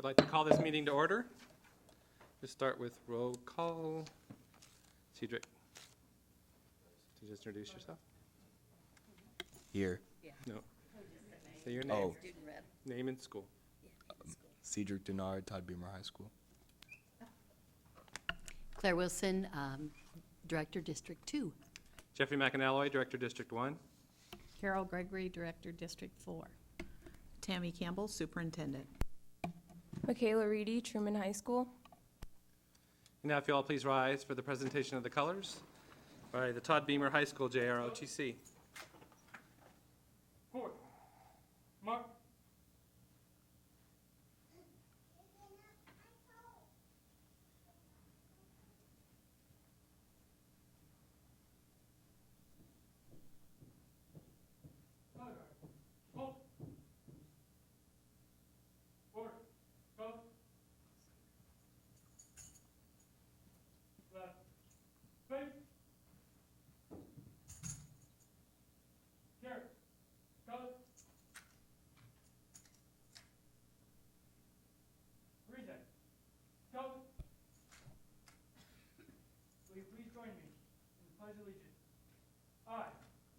I'd like to call this meeting to order. Just start with roll call. Cedric, did you just introduce yourself? Here. No. Say your name. Oh, Name and school. Cedric Denard, Todd Beamer High School. Claire Wilson, Director, District 2. Jeffrey McAnalloy, Director, District 1. Carol Gregory, Director, District 4. Tammy Campbell, Superintendent. Michaela Reedy, Truman High School. And now if you all please rise for the presentation of the colors by the Todd Beamer High School JROTC. Forward. Mark.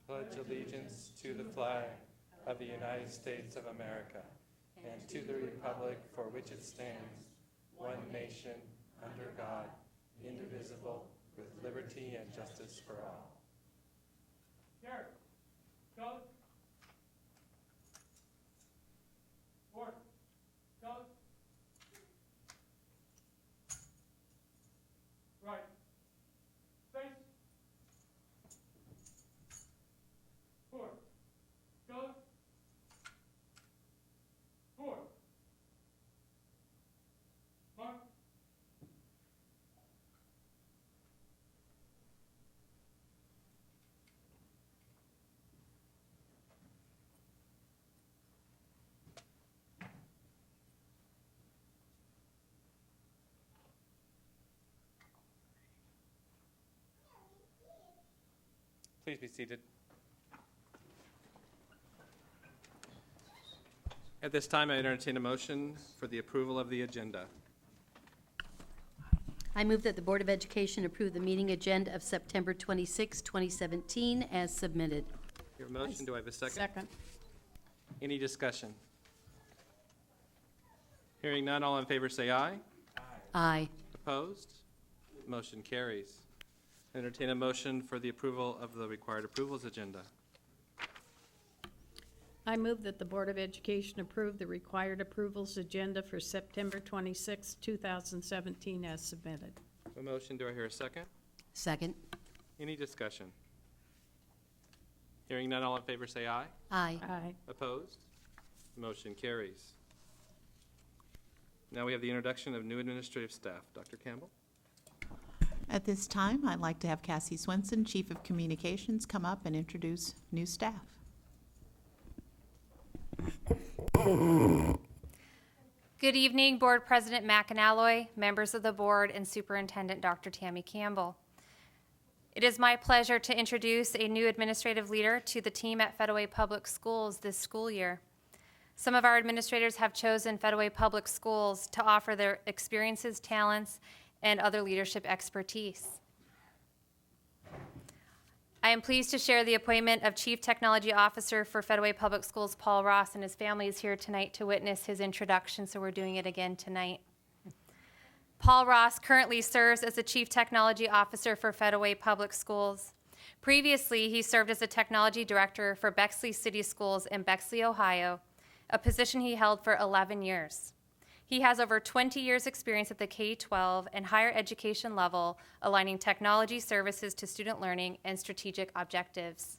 Pledge allegiance to the flag of the United States of America and to the republic for which it stands, one nation, under God, indivisible, with liberty and justice for all. Garrett, go. Forward, go. Right. Face. Forward. Go. Forward. Mark. Please be seated. At this time, I entertain a motion for the approval of the agenda. I move that the Board of Education approve the meeting agenda of September 26, 2017 as submitted. Your motion, do I have a second? Second. Any discussion? Hearing none, all in favor say aye. Aye. Opposed? Motion carries. Entertain a motion for the approval of the required approvals agenda. I move that the Board of Education approve the required approvals agenda for September 26, 2017 as submitted. A motion, do I hear a second? Second. Any discussion? Hearing none, all in favor say aye. Aye. Aye. Opposed? Motion carries. Now we have the introduction of new administrative staff. Dr. Campbell? At this time, I'd like to have Cassie Swenson, Chief of Communications, come up and introduce new staff. Good evening, Board President McAnalloy, members of the board, and Superintendent Dr. Tammy Campbell. It is my pleasure to introduce a new administrative leader to the team at Fedway Public Schools this school year. Some of our administrators have chosen Fedway Public Schools to offer their experiences, talents, and other leadership expertise. I am pleased to share the appointment of Chief Technology Officer for Fedway Public Schools, Paul Ross, and his family is here tonight to witness his introduction, so we're doing it again tonight. Paul Ross currently serves as the Chief Technology Officer for Fedway Public Schools. Previously, he served as a Technology Director for Bexley City Schools in Bexley, Ohio, a position he held for 11 years. He has over 20 years' experience at the K-12 and higher education level, aligning technology services to student learning and strategic objectives.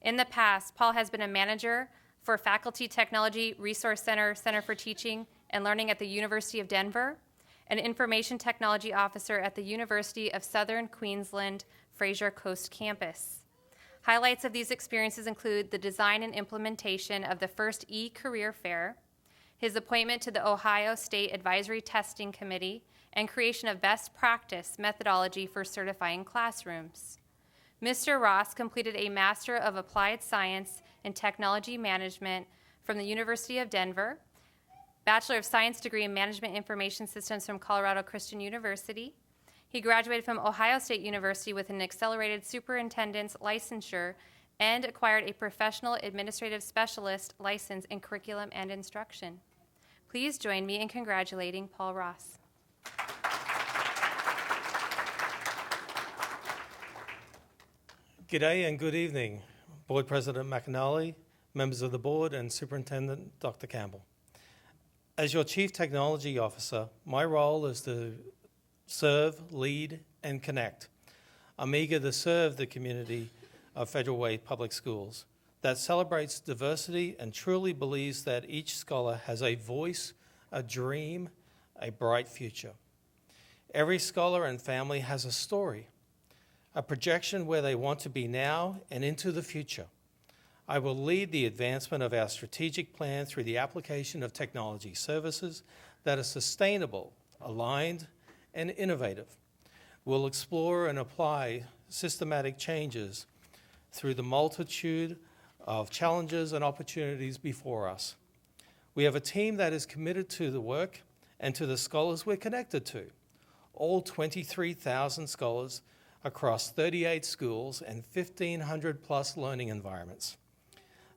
In the past, Paul has been a manager for Faculty Technology Resource Center, Center for Teaching and Learning at the University of Denver, an Information Technology Officer at the University of Southern Queensland Fraser Coast Campus. Highlights of these experiences include the design and implementation of the first e-career fair, his appointment to the Ohio State Advisory Testing Committee, and creation of best practice methodology for certifying classrooms. Mr. Ross completed a Master of Applied Science and Technology Management from the University of Denver, Bachelor of Science degree in Management Information Systems from Colorado Christian University. He graduated from Ohio State University with an accelerated superintendent's licensure and acquired a professional administrative specialist license in curriculum and instruction. Please join me in congratulating Paul Ross. G'day and good evening, Board President McAnally, members of the board, and Superintendent Dr. Campbell. As your Chief Technology Officer, my role is to serve, lead, and connect. I'm eager to serve the community of Federal Way Public Schools that celebrates diversity and truly believes that each scholar has a voice, a dream, a bright future. Every scholar and family has a story, a projection where they want to be now and into the future. I will lead the advancement of our strategic plan through the application of technology services that are sustainable, aligned, and innovative. We'll explore and apply systematic changes through the multitude of challenges and opportunities before us. We have a team that is committed to the work and to the scholars we're connected to, all 23,000 scholars across 38 schools and 1,500 plus learning environments.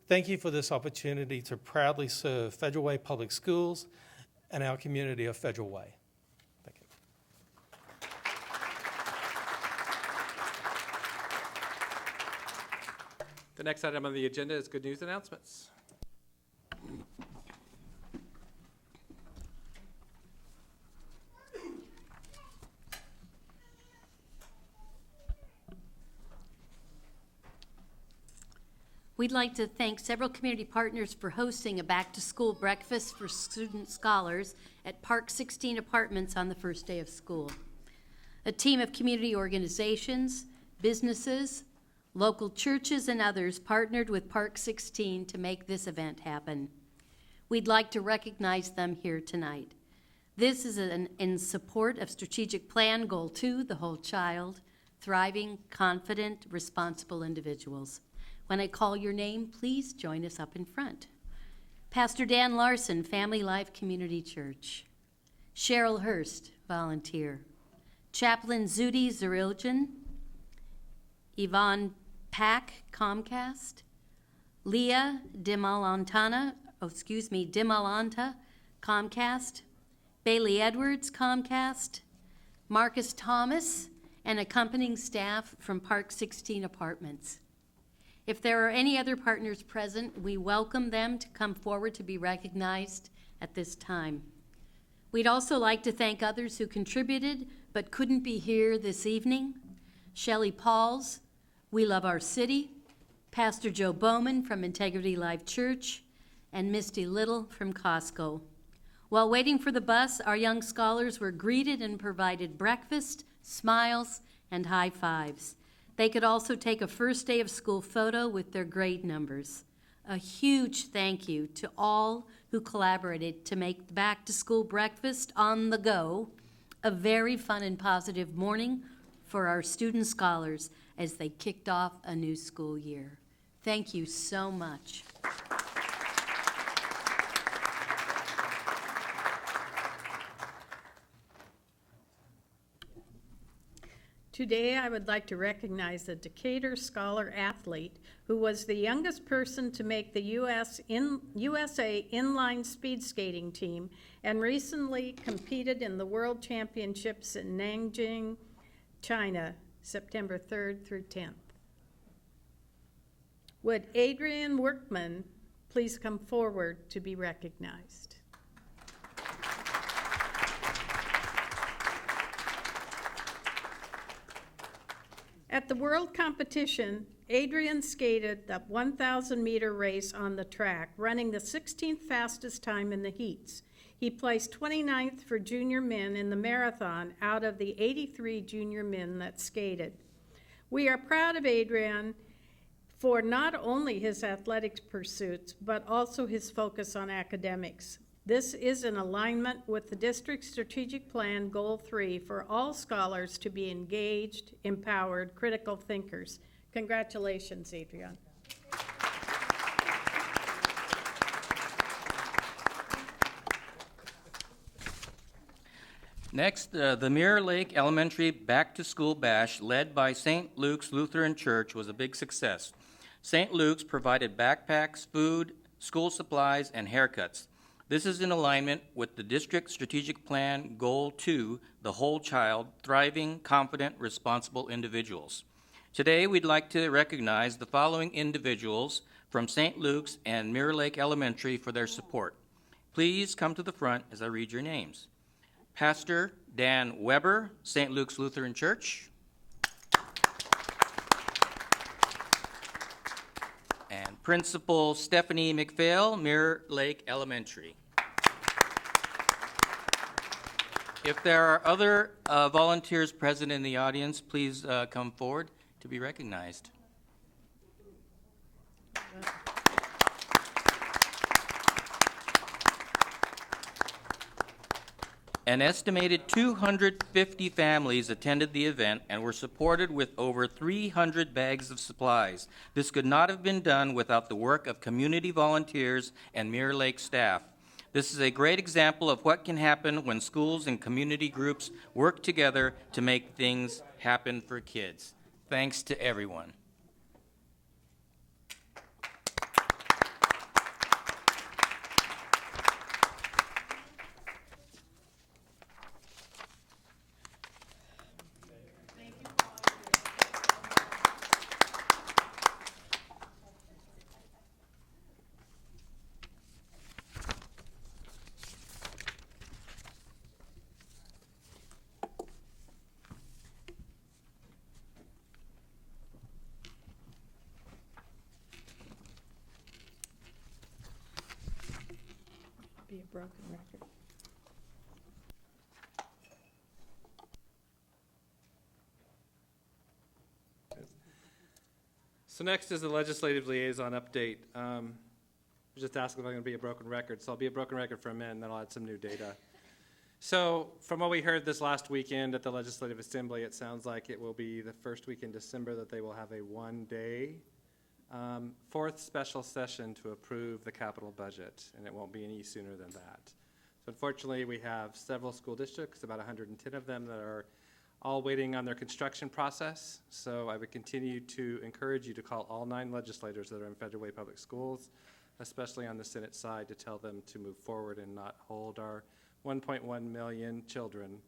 Thank you for this opportunity to proudly serve Federal Way Public Schools and our community of Federal Way. Thank you. The next item on the agenda is good news announcements. We'd like to thank several community partners for hosting a back-to-school breakfast for student scholars at Park 16 Apartments on the first day of school. A team of community organizations, businesses, local churches, and others partnered with Park 16 to make this event happen. We'd like to recognize them here tonight. This is in support of Strategic Plan Goal 2, the whole child, thriving, confident, responsible individuals. When I call your name, please join us up in front. Pastor Dan Larson, Family Life Community Church. Cheryl Hurst, volunteer. Chaplain Zudi Zeriljan. Yvonne Pack, Comcast. Leah Dimalanta, Comcast. Bailey Edwards, Comcast. Marcus Thomas, and accompanying staff from Park 16 Apartments. If there are any other partners present, we welcome them to come forward to be recognized at this time. We'd also like to thank others who contributed but couldn't be here this evening. Shelley Pauls, We Love Our City, Pastor Joe Bowman from Integrity Life Church, and Misty Little from Costco. While waiting for the bus, our young scholars were greeted and provided breakfast, smiles, and high fives. They could also take a first day of school photo with their grade numbers. A huge thank you to all who collaborated to make the back-to-school breakfast on the go a very fun and positive morning for our student scholars as they kicked off a new school year. Thank you so much. Today, I would like to recognize a Decatur Scholar athlete who was the youngest person to make the USA inline speed skating team and recently competed in the World Championships in Nanjing, China, September 3rd through 10th. Would Adrian Workman please come forward to be recognized? At the world competition, Adrian skated the 1,000-meter race on the track, running the 16th fastest time in the heats. He placed 29th for junior men in the marathon out of the 83 junior men that skated. We are proud of Adrian for not only his athletic pursuits, but also his focus on academics. This is in alignment with the district's strategic plan, Goal 3, for all scholars to be engaged, empowered, critical thinkers. Congratulations, Adrian. Next, the Mirror Lake Elementary Back to School Bash, led by St. Luke's Lutheran Church, was a big success. St. Luke's provided backpacks, food, school supplies, and haircuts. This is in alignment with the district strategic plan Goal 2, the whole child, thriving, confident, responsible individuals. Today, we'd like to recognize the following individuals from St. Luke's and Mirror Lake Elementary for their support. Please come to the front as I read your names. Pastor Dan Weber, St. Luke's Lutheran Church. And Principal Stephanie McPhail, Mirror Lake Elementary. If there are other volunteers present in the audience, please come forward to be recognized. An estimated 250 families attended the event and were supported with over 300 bags of supplies. This could not have been done without the work of community volunteers and Mirror Lake staff. This is a great example of what can happen when schools and community groups work together to make things happen for kids. Thanks to everyone. Be a broken record. So next is the legislative liaison update. Just asked if I'm going to be a broken record, so I'll be a broken record for a minute, and then I'll add some new data. So from what we heard this last weekend at the Legislative Assembly, it sounds like it will be the first week in December that they will have a one-day fourth special session to approve the capital budget, and it won't be any sooner than that. So unfortunately, we have several school districts, about 110 of them, that are all waiting on their construction process. So I would continue to encourage you to call all 9 legislators that are in Federal Way Public Schools, especially on the Senate side, to tell them to move forward and not hold our 1.1 million children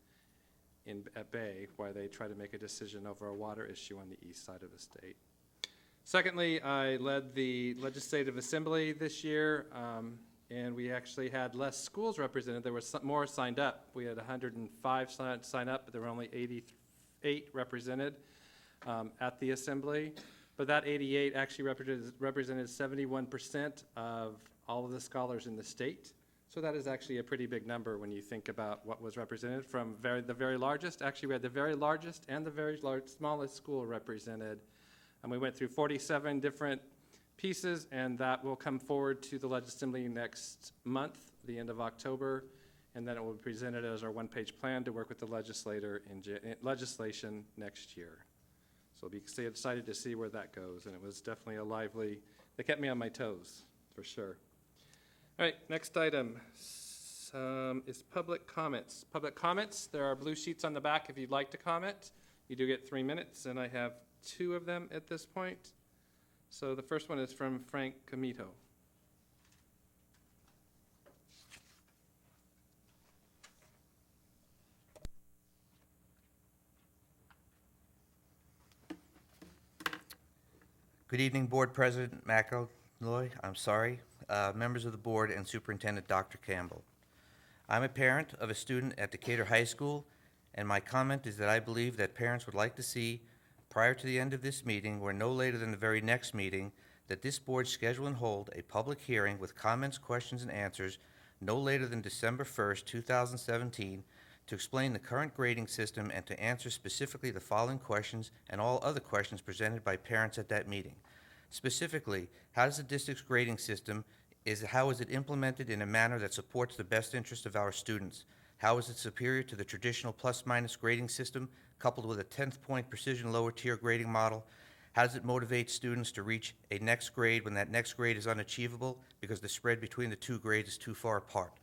at bay while they try to make a decision over a water issue on the east side of the state. Secondly, I led the Legislative Assembly this year, and we actually had less schools represented. There were more signed up. We had 105 sign up, but there were only 88 represented at the Assembly. But that 88 actually represented 71% of all of the scholars in the state. So that is actually a pretty big number when you think about what was represented from the very largest. Actually, we had the very largest and the very smallest school represented. And we went through 47 different pieces, and that will come forward to the Legislative Assembly next month, the end of October, and then it will be presented as our one-page plan to work with the legislator in legislation next year. So I'll be excited to see where that goes, and it was definitely a lively, they kept me on my toes, for sure. All right, next item is public comments. Public comments, there are blue sheets on the back if you'd like to comment. You do get 3 minutes, and I have 2 of them at this point. So the first one is from Frank Comito. Good evening, Board President McElroy, members of the board, and Superintendent Dr. Campbell. I'm a parent of a student at Decatur High School, and my comment is that I believe that parents would like to see, prior to the end of this meeting, or no later than the very next meeting, that this board schedule and hold a public hearing with comments, questions, and answers no later than December 1st, 2017, to explain the current grading system and to answer specifically the following questions and all other questions presented by parents at that meeting. Specifically, how does the district's grading system, how is it implemented in a manner that supports the best interest of our students? How is it superior to the traditional plus-minus grading system coupled with a 10th point precision lower tier grading model? How does it motivate students to reach a next grade when that next grade is unachievable because the spread between the 2 grades is too far apart?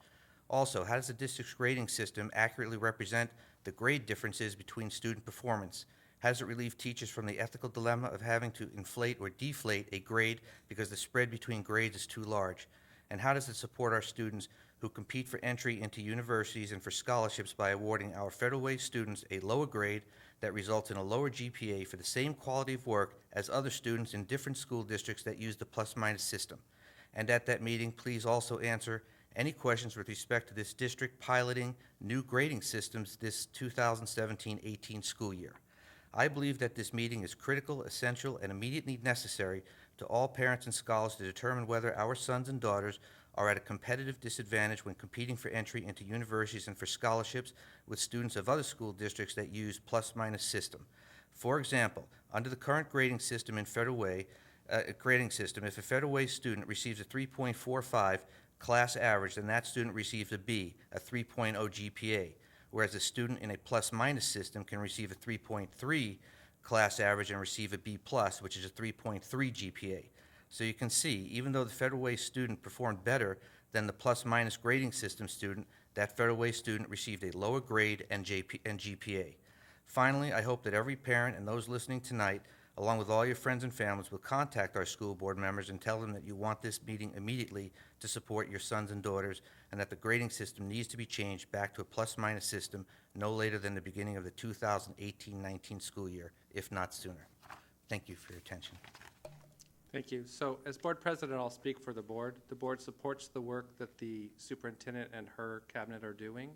Also, how does the district's grading system accurately represent the grade differences between student performance? How does it relieve teachers from the ethical dilemma of having to inflate or deflate a grade because the spread between grades is too large? And how does it support our students who compete for entry into universities and for scholarships by awarding our Federal Way students a lower grade that results in a lower GPA for the same quality of work as other students in different school districts that use the plus-minus system? And at that meeting, please also answer any questions with respect to this district piloting new grading systems this 2017-18 school year. I believe that this meeting is critical, essential, and immediately necessary to all parents and scholars to determine whether our sons and daughters are at a competitive disadvantage when competing for entry into universities and for scholarships with students of other school districts that use plus-minus system. For example, under the current grading system in Federal Way, if a Federal Way student receives a 3.45 class average, then that student receives a B, a 3.0 GPA, whereas a student in a plus-minus system can receive a 3.3 class average and receive a B+, which is a 3.3 GPA. So you can see, even though the Federal Way student performed better than the plus-minus grading system student, that Federal Way student received a lower grade and GPA. Finally, I hope that every parent and those listening tonight, along with all your friends and families, will contact our school board members and tell them that you want this meeting immediately to support your sons and daughters, and that the grading system needs to be changed back to a plus-minus system no later than the beginning of the 2018-19 school year, if not sooner. Thank you for your attention. Thank you. So as board president, I'll speak for the board. The board supports the work that the superintendent and her cabinet are doing.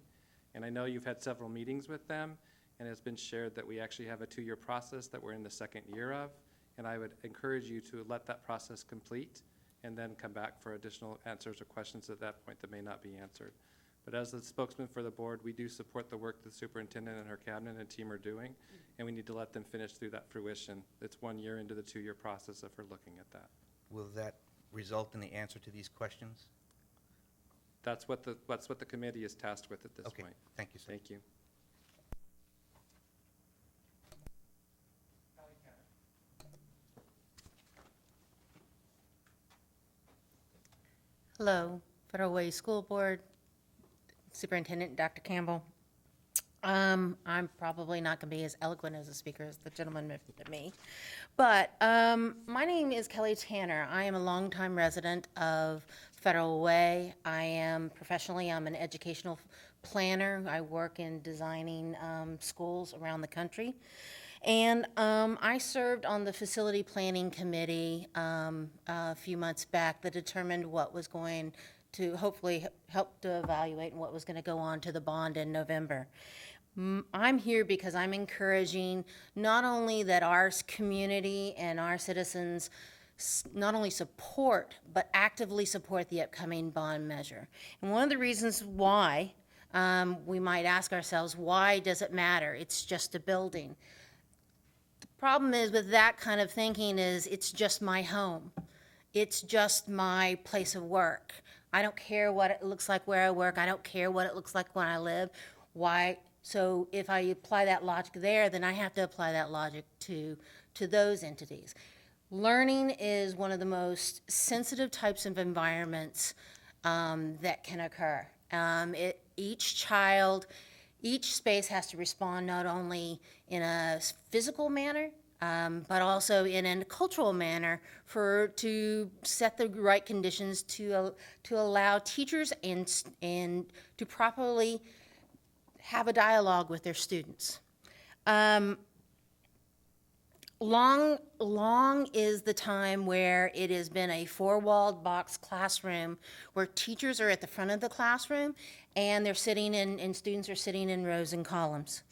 And I know you've had several meetings with them, and it's been shared that we actually have a 2-year process that we're in the 2nd year of. And I would encourage you to let that process complete and then come back for additional answers or questions at that point that may not be answered. But as the spokesman for the board, we do support the work the superintendent and her cabinet and team are doing, and we need to let them finish through that fruition. It's 1 year into the 2-year process if we're looking at that. Will that result in the answer to these questions? That's what the committee is tasked with at this Okay, point. thank you, sir. Thank you. Hello, Federal Way School Board, Superintendent Dr. Campbell. I'm probably not going to be as eloquent as a speaker as the gentleman before me, but my name is Kelly Tanner. I am a longtime resident of Federal Way. I'm an educational planner. I work in designing schools around the country. And I served on the facility planning committee a few months back that determined what was going to hopefully help to evaluate what was going to go on to the bond in November. I'm here because I'm encouraging not only that our community and our citizens not only support, but actively support the upcoming bond measure. And one of the reasons why we might ask ourselves, why does it matter? It's just a building. The problem is with that kind of thinking is it's just my home. It's just my place of work. I don't care what it looks like where I work. I don't care what it looks like when I live. Why? So if I apply that logic there, then I have to apply that logic to those entities. Learning is one of the most sensitive types of environments that can occur. Each space has to respond not only in a physical manner, but also in a cultural manner to set the right conditions to allow teachers and to properly have a dialogue with their students. Long is the time where it has been a 4-walled box classroom where teachers are at the front of the classroom and they're sitting and students are sitting in rows and columns.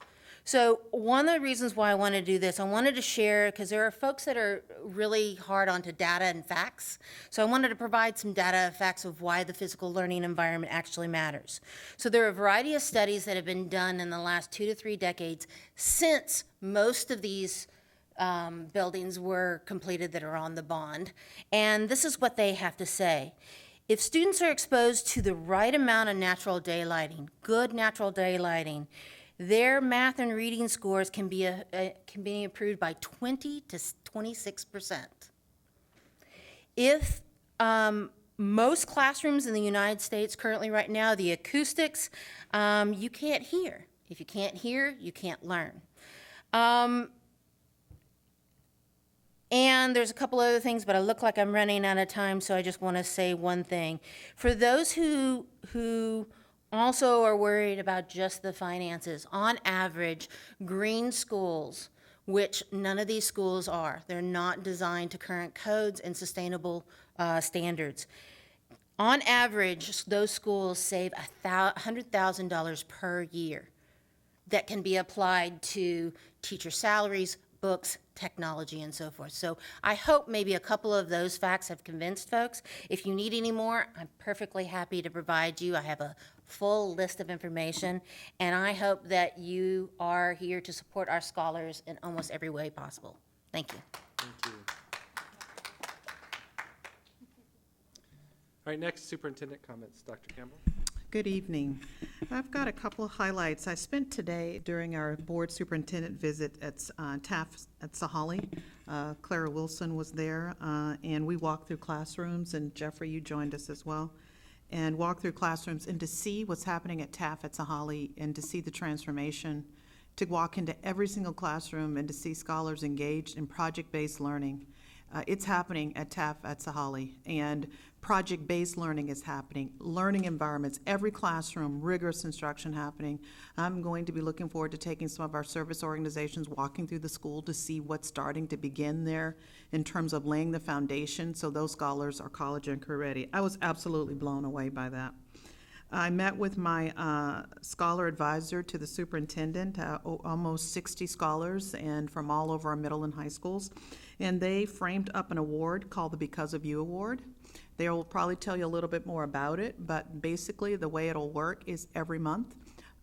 So one of the reasons why I want to do this, I wanted to share, because there are folks that are really hard onto data and facts. So I wanted to provide some data and facts of why the physical learning environment actually matters. So there are a variety of studies that have been done in the last 2 to 3 decades since most of these buildings were completed that are on the bond. And this is what they have to say. If students are exposed to the right amount of natural daylighting, good natural daylighting, their math and reading scores can be improved by 20 to 26%. If most classrooms in the United States currently right now, the acoustics, you can't hear. If you can't hear, you can't learn. And there's a couple other things, but I look like I'm running out of time, so I just want to say one thing. For those who also are worried about just the finances, on average, green schools, which none of these schools are, they're not designed to current codes and sustainable standards. On average, those schools save $100,000 per year that can be applied to teacher salaries, books, technology, and so forth. So I hope maybe a couple of those facts have convinced folks. If you need any more, I'm perfectly happy to provide you. I have a full list of information, and I hope that you are here to support our scholars in almost every way possible. Thank you. Thank you. All right, next, superintendent comments. Dr. Campbell. Good evening. I've got a couple of highlights. I spent today during our board superintendent visit at TAF at Sahalee. Clara Wilson was there, and we walked through classrooms, and Jeffrey, you joined us as well, and walked through classrooms and to see what's happening at TAF at Sahalee and to see the transformation, to walk into every single classroom and to see scholars engaged in project-based learning. It's happening at TAF at Sahalee, and project-based learning is happening. Learning environments, every classroom, rigorous instruction happening. I'm going to be looking forward to taking some of our service organizations, walking through the school to see what's starting to begin there in terms of laying the foundation so those scholars are college and career ready. I was absolutely blown away by that. I met with my scholar advisor to the superintendent, almost 60 scholars and from all over our middle and high schools, and they framed up an award called the Because of You Award. They will probably tell you a little bit more about it, but basically the way it'll work is every month,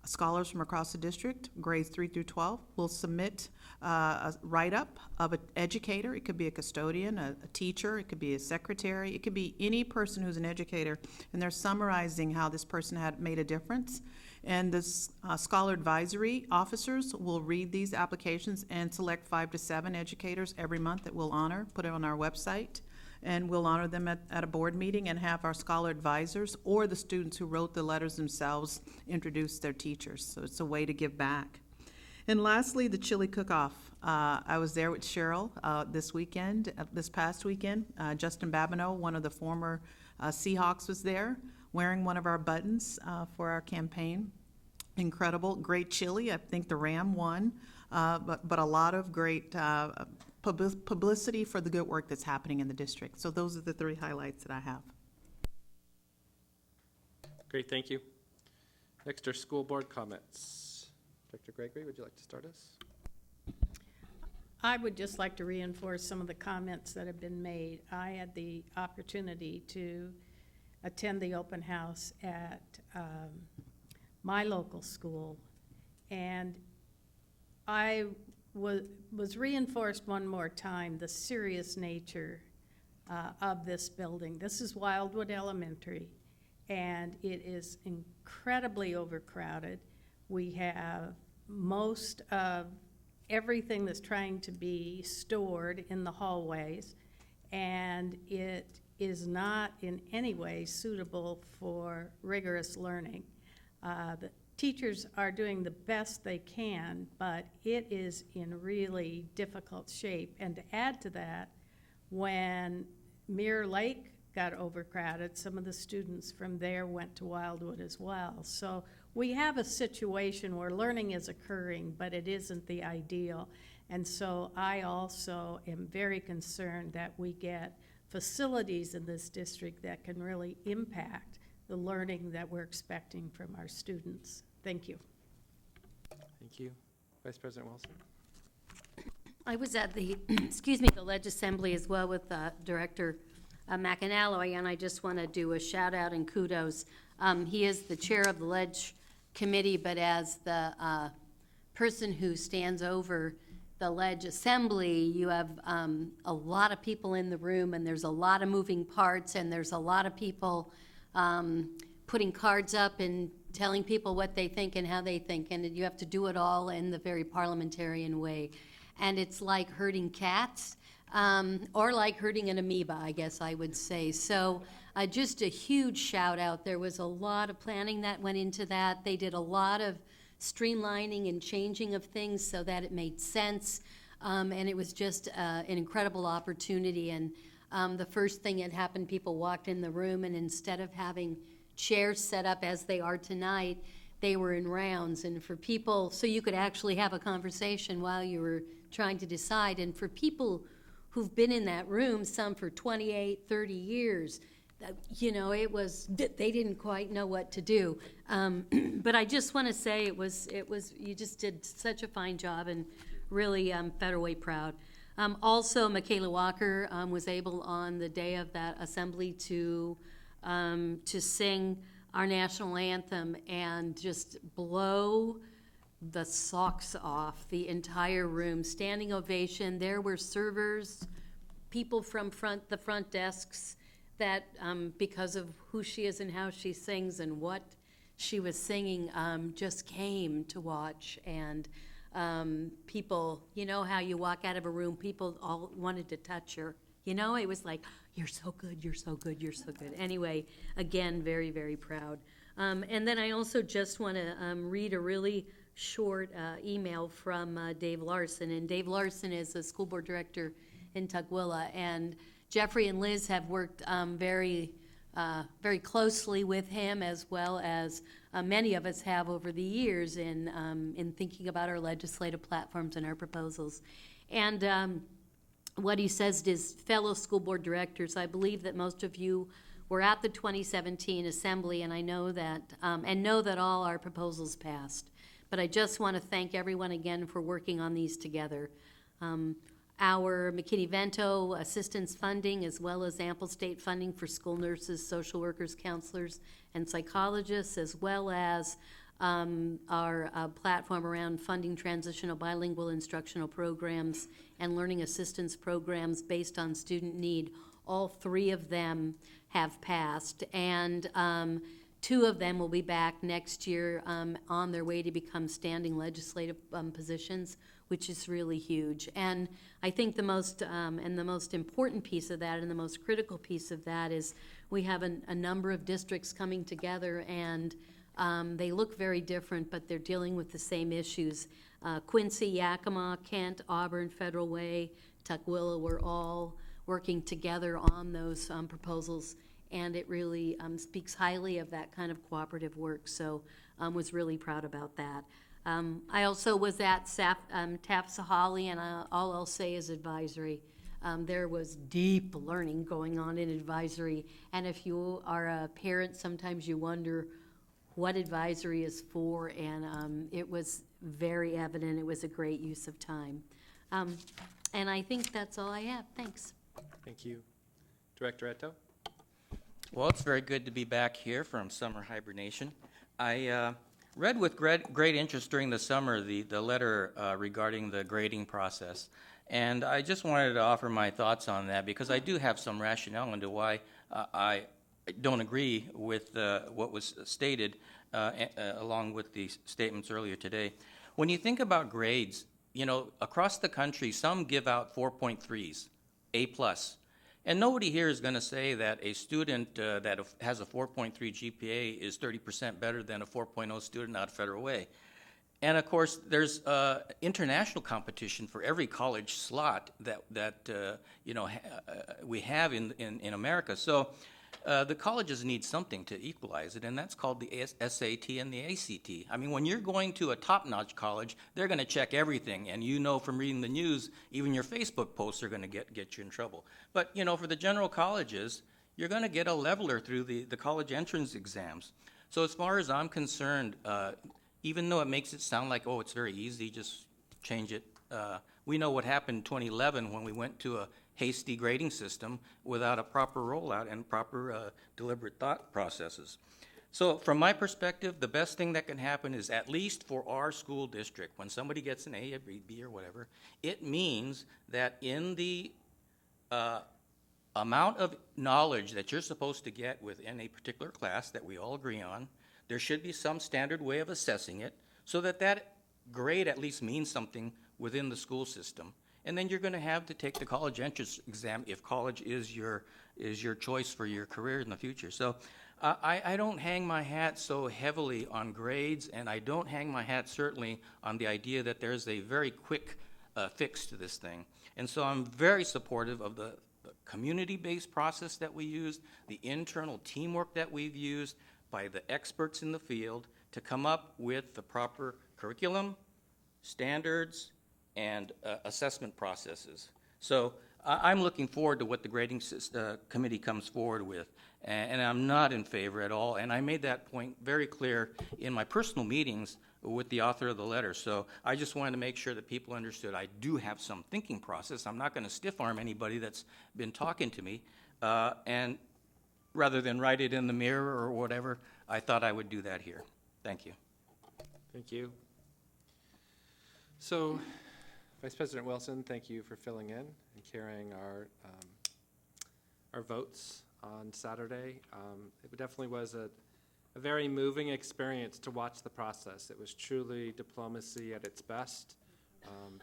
scholars from across the district, grades 3 through 12, will submit a write-up of an educator. It could be a custodian, a teacher, it could be a secretary, it could be any person who's an educator, and they're summarizing how this person had made a difference. And the scholar advisory officers will read these applications and select 5 to 7 educators every month that we'll honor, put it on our website, and we'll honor them at a board meeting and have our scholar advisors or the students who wrote the letters themselves introduce their teachers. So it's a way to give back. And lastly, the chili cook-off. I was there with Cheryl this past weekend. Justin Babineau, one of the former Seahawks, was there wearing one of our buttons for our campaign. Incredible, great chili. I think the Ram won, but a lot of great publicity for the good work that's happening in the district. So those are the 3 highlights that I have. Great, thank you. Next are school board comments. Dr. Gregory, would you like to start us? I would just like to reinforce some of the comments that have been made. I had the opportunity to attend the open house at my local school, and I was reinforced one more time the serious nature of this building. This is Wildwood Elementary, and it is incredibly overcrowded. We have most of everything that's trying to be stored in the hallways, and it is not in any way suitable for rigorous learning. The teachers are doing the best they can, but it is in really difficult shape. And to add to that, when Mirror Lake got overcrowded, some of the students from there went to Wildwood as well. So we have a situation where learning is occurring, but it isn't the ideal. And so I also am very concerned that we get facilities in this district that can really impact the learning that we're expecting from our students. Thank you. Thank you. Vice President Wilson. I was at the, the Ledge Assembly as well with Director McAnally, and I just want to do a shout out and kudos. He is the chair of the Ledge Committee, but as the person who stands over the Ledge Assembly, you have a lot of people in the room, and there's a lot of moving parts, and there's a lot of people putting cards up and telling people what they think and how they think, and you have to do it all in the very parliamentarian way. And it's like herding cats, or like herding an amoeba, I guess I would say. So just a huge shout out. There was a lot of planning that went into that. They did a lot of streamlining and changing of things so that it made sense. And it was just an incredible opportunity. And the first thing that happened, people walked in the room, and instead of having chairs set up as they are tonight, they were in rounds. And for people, so you could actually have a conversation while you were trying to decide. And for people who've been in that room, some for 28, 30 years, you know, it was, they didn't quite know what to do. But I just want to say it was, you just did such a fine job, and really Federal Way proud. Also, Michaela Walker was able on the day of that assembly to sing our national anthem and just blow the socks off the entire room. Standing ovation. There were servers, people from the front desks that, because of who she is and how she sings and what she was singing, just came to watch. And people, you know how you walk out of a room, people all wanted to touch her. You know, it was like, you're so good, you're so good, you're so good. Anyway, again, very, very proud. And then I also just want to read a really short email from Dave Larson. And Dave Larson is a school board director in Tukwila. And Jeffrey and Liz have worked very closely with him, as well as many of us have over the years in thinking about our legislative platforms and our proposals. And what he says is, fellow school board directors, I believe that most of you were at the 2017 assembly, and I know that, all our proposals passed. But I just want to thank everyone again for working on these together. Our McKinney-Vento assistance funding, as well as ample state funding for school nurses, social workers, counselors, and psychologists, as well as our platform around funding transitional bilingual instructional programs and learning assistance programs based on student need. All three of them have passed, and 2 of them will be back next year on their way to become standing legislative positions, which is really huge. And I think the most important piece of that, and the most critical piece of that, is we have a number of districts coming together, and they look very different, but they're dealing with the same issues. Quincy, Yakima, Kent, Auburn, Federal Way, Tukwila, we're all working together on those proposals, and it really speaks highly of that kind of cooperative work, so was really proud about that. I also was at Taft-Sahalee, and all I'll say is advisory. There was deep learning going on in advisory, and if you are a parent, sometimes you wonder what advisory is for, and it was very evident. It was a great use of time. And I think that's all I have. Thanks. Thank you. Director Eto? Well, it's very good to be back here from summer hibernation. I read with great interest during the summer the letter regarding the grading process. And I just wanted to offer my thoughts on that, because I do have some rationale into why I don't agree with what was stated along with the statements earlier today. When you think about grades, you know, across the country, some give out 4.3s, A+. And nobody here is going to say that a student that has a 4.3 GPA is 30% better than a 4.0 student out of Federal Way. And of course, there's international competition for every college slot that we have in America. So the colleges need something to equalize it, and that's called the SAT and the ACT. I mean, when you're going to a top-notch college, they're going to check everything, and you know from reading the news, even your Facebook posts are going to get you in trouble. But, you know, for the general colleges, you're going to get a leveler through the college entrance exams. So as far as I'm concerned, even though it makes it sound like, oh, it's very easy, just change it, we know what happened in 2011 when we went to a hasty grading system without a proper rollout and proper deliberate thought processes. So from my perspective, the best thing that can happen is, at least for our school district, when somebody gets an A, a B, or whatever, it means that in the amount of knowledge that you're supposed to get within a particular class that we all agree on, there should be some standard way of assessing it so that that grade at least means something within the school system. And then you're going to have to take the college entrance exam if college is your is your choice for your career in the future. So I don't hang my hat so heavily on grades, and I don't hang my hat certainly on the idea that there's a very quick fix to this thing. And so I'm very supportive of the community-based process that we used, the internal teamwork that we've used by the experts in the field to come up with the proper curriculum, standards, and assessment processes. So I'm looking forward to what the grading committee comes forward with, and I'm not in favor at all. And I made that point very clear in my personal meetings with the author of the letter. So I just wanted to make sure that people understood I do have some thinking process. I'm not going to stiff-arm anybody that's been talking to me. And rather than write it in the mirror or whatever, I thought I would do that here. Thank you. Thank you. So, Vice President Wilson, thank you for filling in and carrying our votes on Saturday. It definitely was a very moving experience to watch the process. It was truly diplomacy at its best.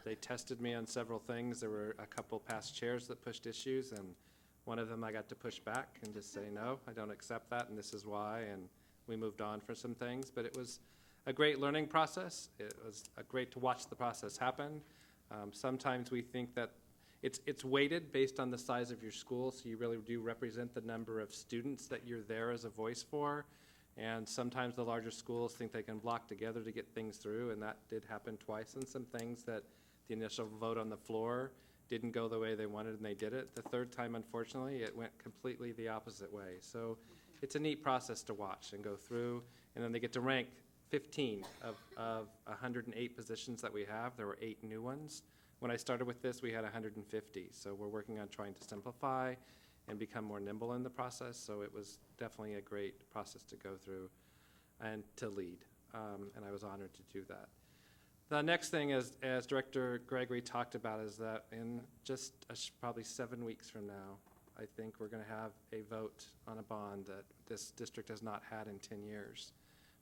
They tested me on several things. There were a couple past chairs that pushed issues, and one of them I got to push back and just say, no, I don't accept that, and this is why, and we moved on for some things. But it was a great learning process. It was great to watch the process happen. Sometimes we think that it's weighted based on the size of your school, so you really do represent the number of students that you're there as a voice for. And sometimes the larger schools think they can block together to get things through, and that did happen twice, and some things that the initial vote on the floor didn't go the way they wanted, and they did it. The third time, unfortunately, it went completely the opposite way. So it's a neat process to watch and go through, and then they get to rank 15 of 108 positions that we have. There were 8 new ones. When I started with this, we had 150, so we're working on trying to simplify and become more nimble in the process. So it was definitely a great process to go through and to lead, and I was honored to do that. The next thing, as Director Gregory talked about, is that in just probably 7 weeks from now, I think we're going to have a vote on a bond that this district has not had in 10 years.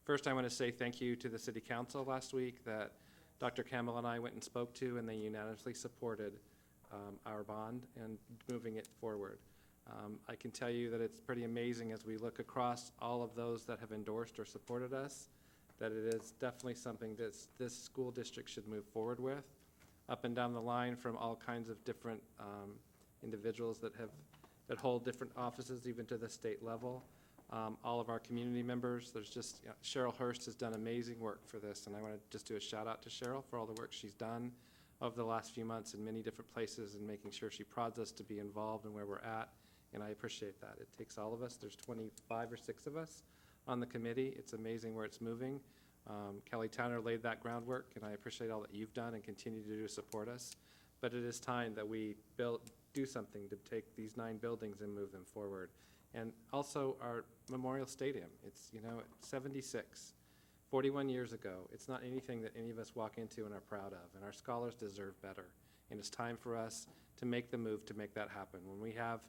First, I want to say thank you to the City Council last week that Dr. Campbell and I went and spoke to, and they unanimously supported our bond and moving it forward. I can tell you that it's pretty amazing as we look across all of those that have endorsed or supported us, that it is definitely something that this school district should move forward with, up and down the line from all kinds of different individuals that hold different offices, even to the state level. All of our community members. There's just, Cheryl Hurst has done amazing work for this, and I want to just do a shout out to Cheryl for all the work she's done over the last few months in many different places and making sure she prods us to be involved in where we're at, and I appreciate that. It takes all of us. There's 25 or 6 of us on the committee. It's amazing where it's moving. Kelly Towner laid that groundwork, and I appreciate all that you've done and continue to do to support us. But it is time that we do something to take these 9 buildings and move them forward. And also our Memorial Stadium. It's, 76, 41 years ago. It's not anything that any of us walk into and are proud of, and our scholars deserve better. And it's time for us to make the move to make that happen. When we have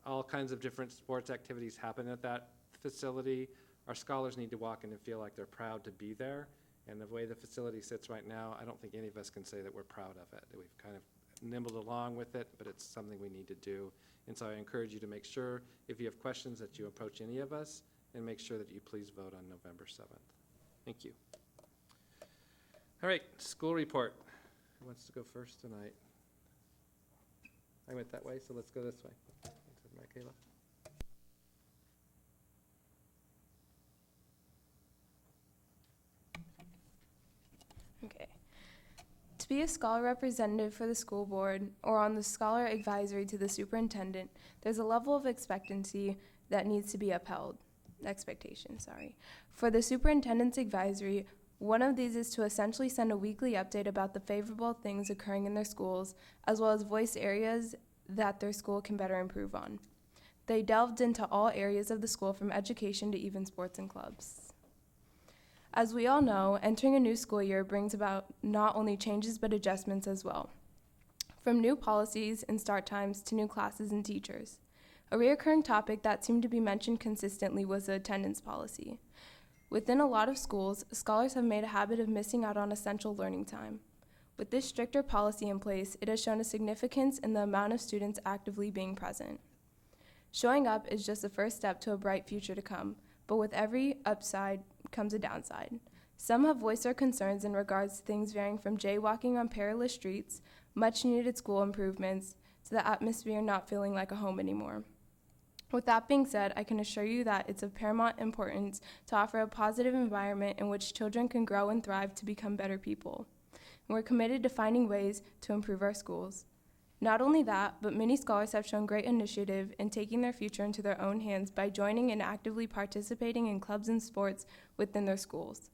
all kinds of different sports activities happen at that facility, our scholars need to walk in and feel like they're proud to be there. And the way the facility sits right now, I don't think any of us can say that we're proud of it. We've kind of nimbled along with it, but it's something we need to do. And so I encourage you to make sure, if you have questions, that you approach any of us, and make sure that you please vote on November 7th. Thank you. All right, school report. Who wants to go first tonight? I went that way, so let's go this way. Michaela. Okay. To be a scholar representative for the school board or on the scholar advisory to the superintendent, there's a level of expectancy that needs to be upheld. For the superintendent's advisory, one of these is to essentially send a weekly update about the favorable things occurring in their schools, as well as voice areas that their school can better improve on. They delved into all areas of the school, from education to even sports and clubs. As we all know, entering a new school year brings about not only changes but adjustments as well, from new policies and start times to new classes and teachers. A recurring topic that seemed to be mentioned consistently was the attendance policy. Within a lot of schools, scholars have made a habit of missing out on essential learning time. With this stricter policy in place, it has shown a significance in the amount of students actively being present. Showing up is just the first step to a bright future to come, but with every upside comes a downside. Some have voiced their concerns in regards to things varying from jaywalking on perilous streets, much-needed school improvements, to the atmosphere not feeling like a home anymore. With that being said, I can assure you that it's of paramount importance to offer a positive environment in which children can grow and thrive to become better people. And we're committed to finding ways to improve our schools. Not only that, but many scholars have shown great initiative in taking their future into their own hands by joining and actively participating in clubs and sports within their schools.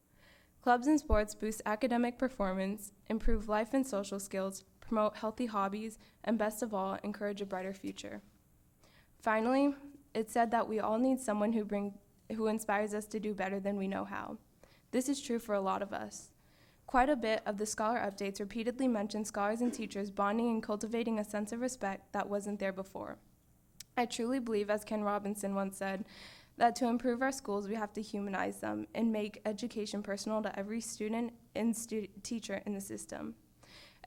Clubs and sports boost academic performance, improve life and social skills, promote healthy hobbies, and best of all, encourage a brighter future. Finally, it's said that we all need someone who inspires us to do better than we know how. This is true for a lot of us. Quite a bit of the scholar updates repeatedly mention scholars and teachers bonding and cultivating a sense of respect that wasn't there before. I truly believe, as Ken Robinson once said, that to improve our schools, we have to humanize them and make education personal to every student and teacher in the system.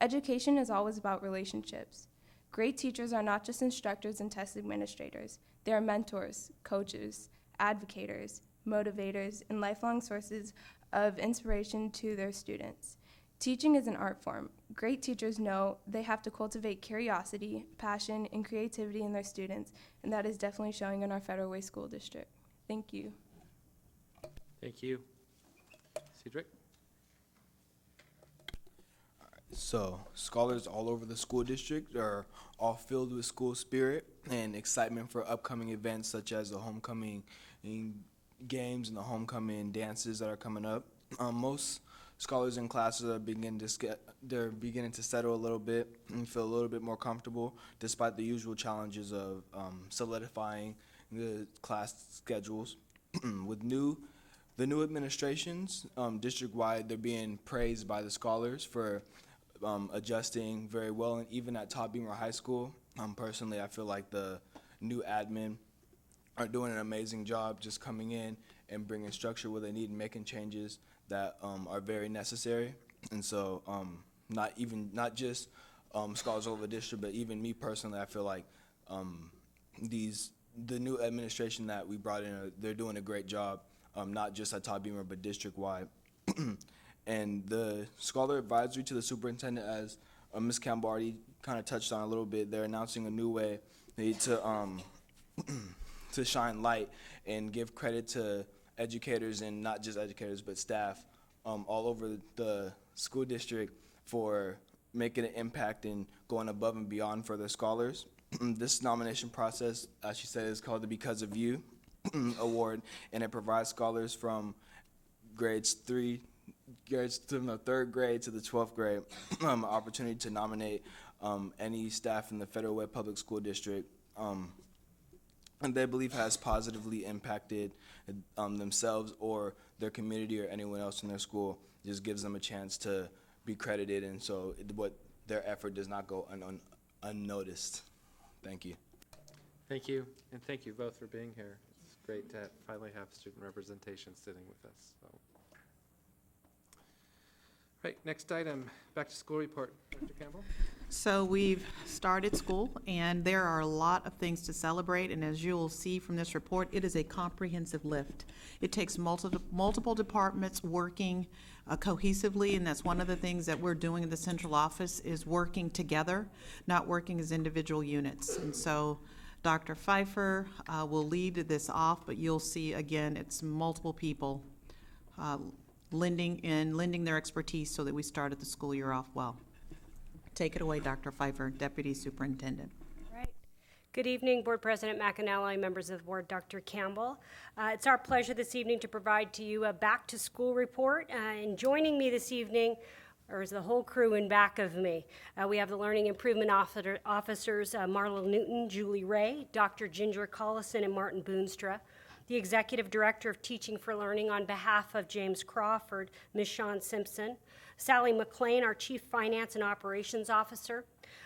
Education is always about relationships. Great teachers are not just instructors and test administrators. They are mentors, coaches, advocators, motivators, and lifelong sources of inspiration to their students. Teaching is an art form. Great teachers know they have to cultivate curiosity, passion, and creativity in their students, and that is definitely showing in our Federal Way School District. Thank you. Thank you. Cedric? So, scholars all over the school district are all filled with school spirit and excitement for upcoming events such as the homecoming games and the homecoming dances that are coming up. Most scholars in classes are beginning to settle a little bit and feel a little bit more comfortable despite the usual challenges of solidifying the class schedules. With the new administrations district-wide, they're being praised by the scholars for adjusting very well, and even at Todd Beamer High School, personally, I feel like the new admin are doing an amazing job just coming in and bringing structure where they need and making changes that are very necessary. And so not just scholars all over the district, but even me personally, I feel like the new administration that we brought in, they're doing a great job, not just at Todd Beamer, but district-wide. And the scholar advisory to the superintendent, as Ms. Campbell already kind of touched on a little bit, they're announcing a new way to to shine light and give credit to educators, and not just educators, but staff all over the school district for making an impact and going above and beyond for their scholars. This nomination process, as she said, is called the Because of You Award, and it provides scholars from grades from the 3rd grade to the 12th grade opportunity to nominate any staff in the Federal Way Public School District, and they believe has positively impacted themselves or their community or anyone else in their school. Just gives them a chance to be credited, and so their effort does not go unnoticed. Thank you. Thank you, and thank you both for being here. It's great to finally have student representation sitting with us. So. Right, next item, back to school report. Dr. Campbell? So we've started school, and there are a lot of things to celebrate, and as you'll see from this report, it is a comprehensive lift. It takes multiple departments working cohesively, and that's one of the things that we're doing in the central office, is working together, not working as individual units. And so Dr. Pfeiffer will lead this off, but you'll see, again, it's multiple people lending their expertise so that we started the school year off well. Take it away, Dr. Pfeiffer, Deputy Superintendent. All right. Good evening, Board President McAnally, members of the board, Dr. Campbell. It's our pleasure this evening to provide to you a back-to-school report. And joining me this evening, or is the whole crew in back of me, we have the Learning Improvement Officers, Marla Newton, Julie Ray, Dr. Ginger Collison, and Martin Boonstra. The Executive Director of Teaching for Learning on behalf of James Crawford, Ms. Shawn Simpson. Sally McLean, our Chief Finance and Operations Officer.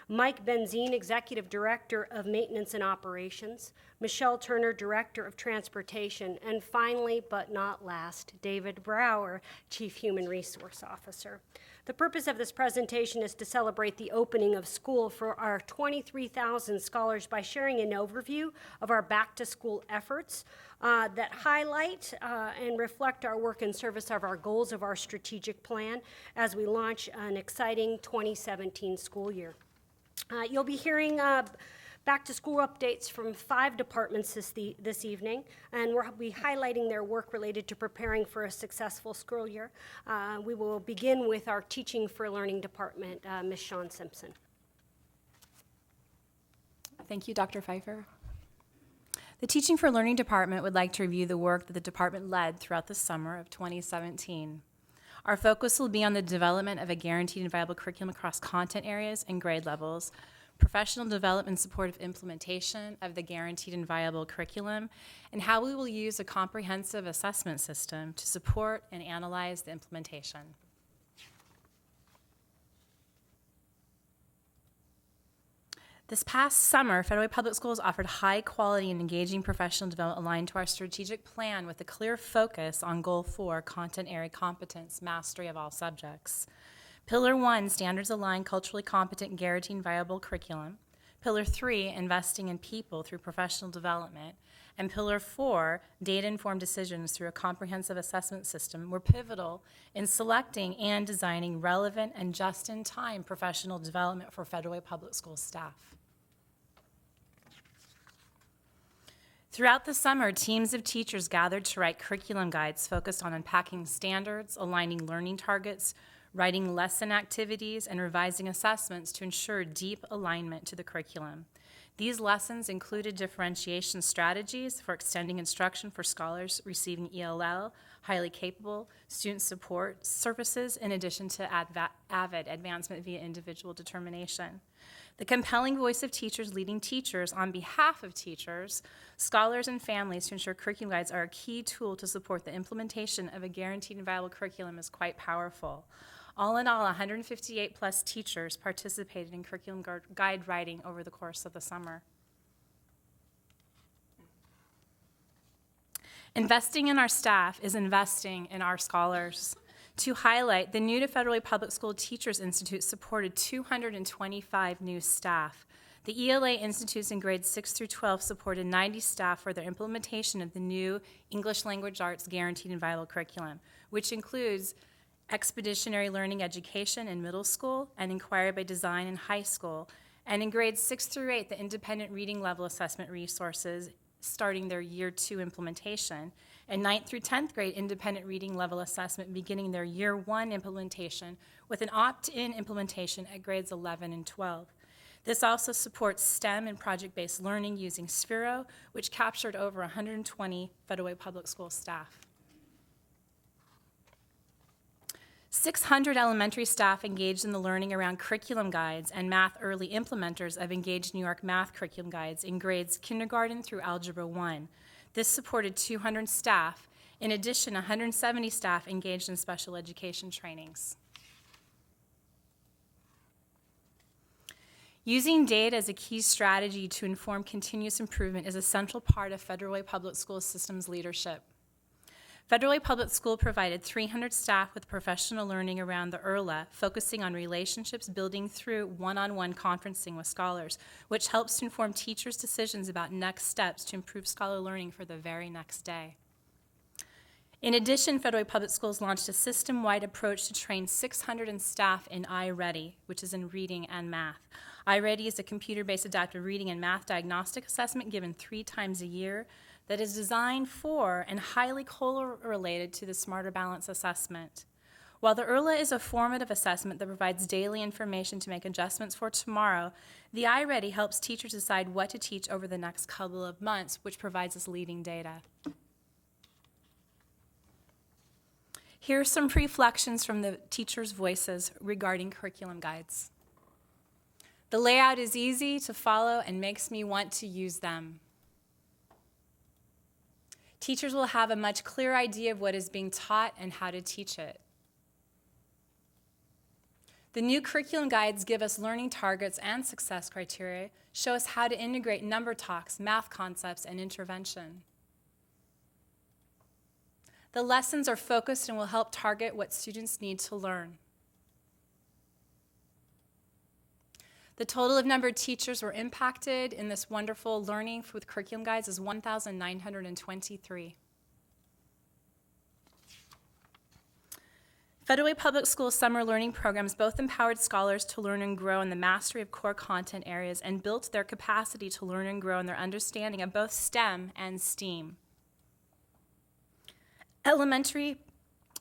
Mike Benzine, Executive Director of Maintenance and Operations, Michelle Turner, Director of Transportation, and finally, but not last, David Brower, Chief Human Resource Officer. The purpose of this presentation is to celebrate the opening of school for our 23,000 scholars by sharing an overview of our back-to-school efforts that highlight and reflect our work in service of our goals of our strategic plan as we launch an exciting 2017 school year. You'll be hearing back-to-school updates from 5 departments this evening, and we'll be highlighting their work related to preparing for a successful school year. We will begin with our Teaching for Learning department, Ms. Shawn Simpson. Thank you, Dr. Pfeiffer. The Teaching for Learning department would like to review the work that the department led throughout the summer of 2017. Our focus will be on the development of a guaranteed and viable curriculum across content areas and grade levels, professional development and supportive implementation of the guaranteed and viable curriculum, and how we will use a comprehensive assessment system to support and analyze the implementation. This past summer, Federal Way Public Schools offered high-quality and engaging professional development aligned to our strategic plan with a clear focus on Goal 4, Content Area Competence, Mastery of All Subjects. Pillar 1, Standards-Aligned, Culturally Competent, Guaranteed and Viable Curriculum. Pillar 3, Investing in People through Professional Development. And Pillar 4, Data-Informed Decisions through a Comprehensive Assessment System were pivotal in selecting and designing relevant and just-in-time professional development for Federal Way Public Schools staff. Throughout the summer, teams of teachers gathered to write curriculum guides focused on unpacking standards, aligning learning targets, writing lesson activities, and revising assessments to ensure deep alignment to the curriculum. These lessons included differentiation strategies for extending instruction for scholars receiving ELL, highly capable student support services, in addition to AVID, advancement via individual determination. The compelling voice of teachers leading teachers on behalf of teachers, scholars, and families to ensure curriculum guides are a key tool to support the implementation of a guaranteed and viable curriculum is quite powerful. All in all, 158 plus teachers participated in curriculum guide writing over the course of the summer. Investing in our staff is investing in our scholars. To highlight, the new to Federal Way Public School Teachers Institute supported 225 new staff. The ELA institutes in grades 6 through 12 supported 90 staff for their implementation of the new English Language Arts Guaranteed and Viable Curriculum, which includes expeditionary learning education in middle school and inquiry by design in high school. And in grades 6 through 8, the independent reading level assessment resources starting their year 2 implementation, and 9th through 10th grade independent reading level assessment beginning their year 1 implementation with an opt-in implementation at grades 11 and 12. This also supports STEM and project-based learning using Sphero, which captured over 120 Federal Way Public School staff. 600 elementary staff engaged in the learning around curriculum guides and math early implementers of Engaged New York Math curriculum guides in grades kindergarten through Algebra 1. This supported 200 staff. In addition, 170 staff engaged in special education trainings. Using data as a key strategy to inform continuous improvement is a central part of Federal Way Public School System's leadership. Federal Way Public School provided 300 staff with professional learning around the IRLA, focusing on relationships building through one-on-one conferencing with scholars, which helps to inform teachers' decisions about next steps to improve scholar learning for the very next day. In addition, Federal Way Public Schools launched a system-wide approach to train 600 staff in iReady, which is in reading and math. iReady is a computer-based adaptive reading and math diagnostic assessment given 3 times a year that is designed for and highly correlated to the Smarter Balance assessment. While the IRLA is a formative assessment that provides daily information to make adjustments for tomorrow, the iReady helps teachers decide what to teach over the next couple of months, which provides us leading data. Here are some reflections from the teachers' voices regarding curriculum guides. The layout is easy to follow and makes me want to use them. Teachers will have a much clearer idea of what is being taught and how to teach it. The new curriculum guides give us learning targets and success criteria, show us how to integrate number talks, math concepts, and intervention. The lessons are focused and will help target what students need to learn. The total of number of teachers were impacted in this wonderful learning with curriculum guides is 1,923. Federal Way Public Schools summer learning programs both empowered scholars to learn and grow in the mastery of core content areas and built their capacity to learn and grow in their understanding of both STEM and STEAM. Elementary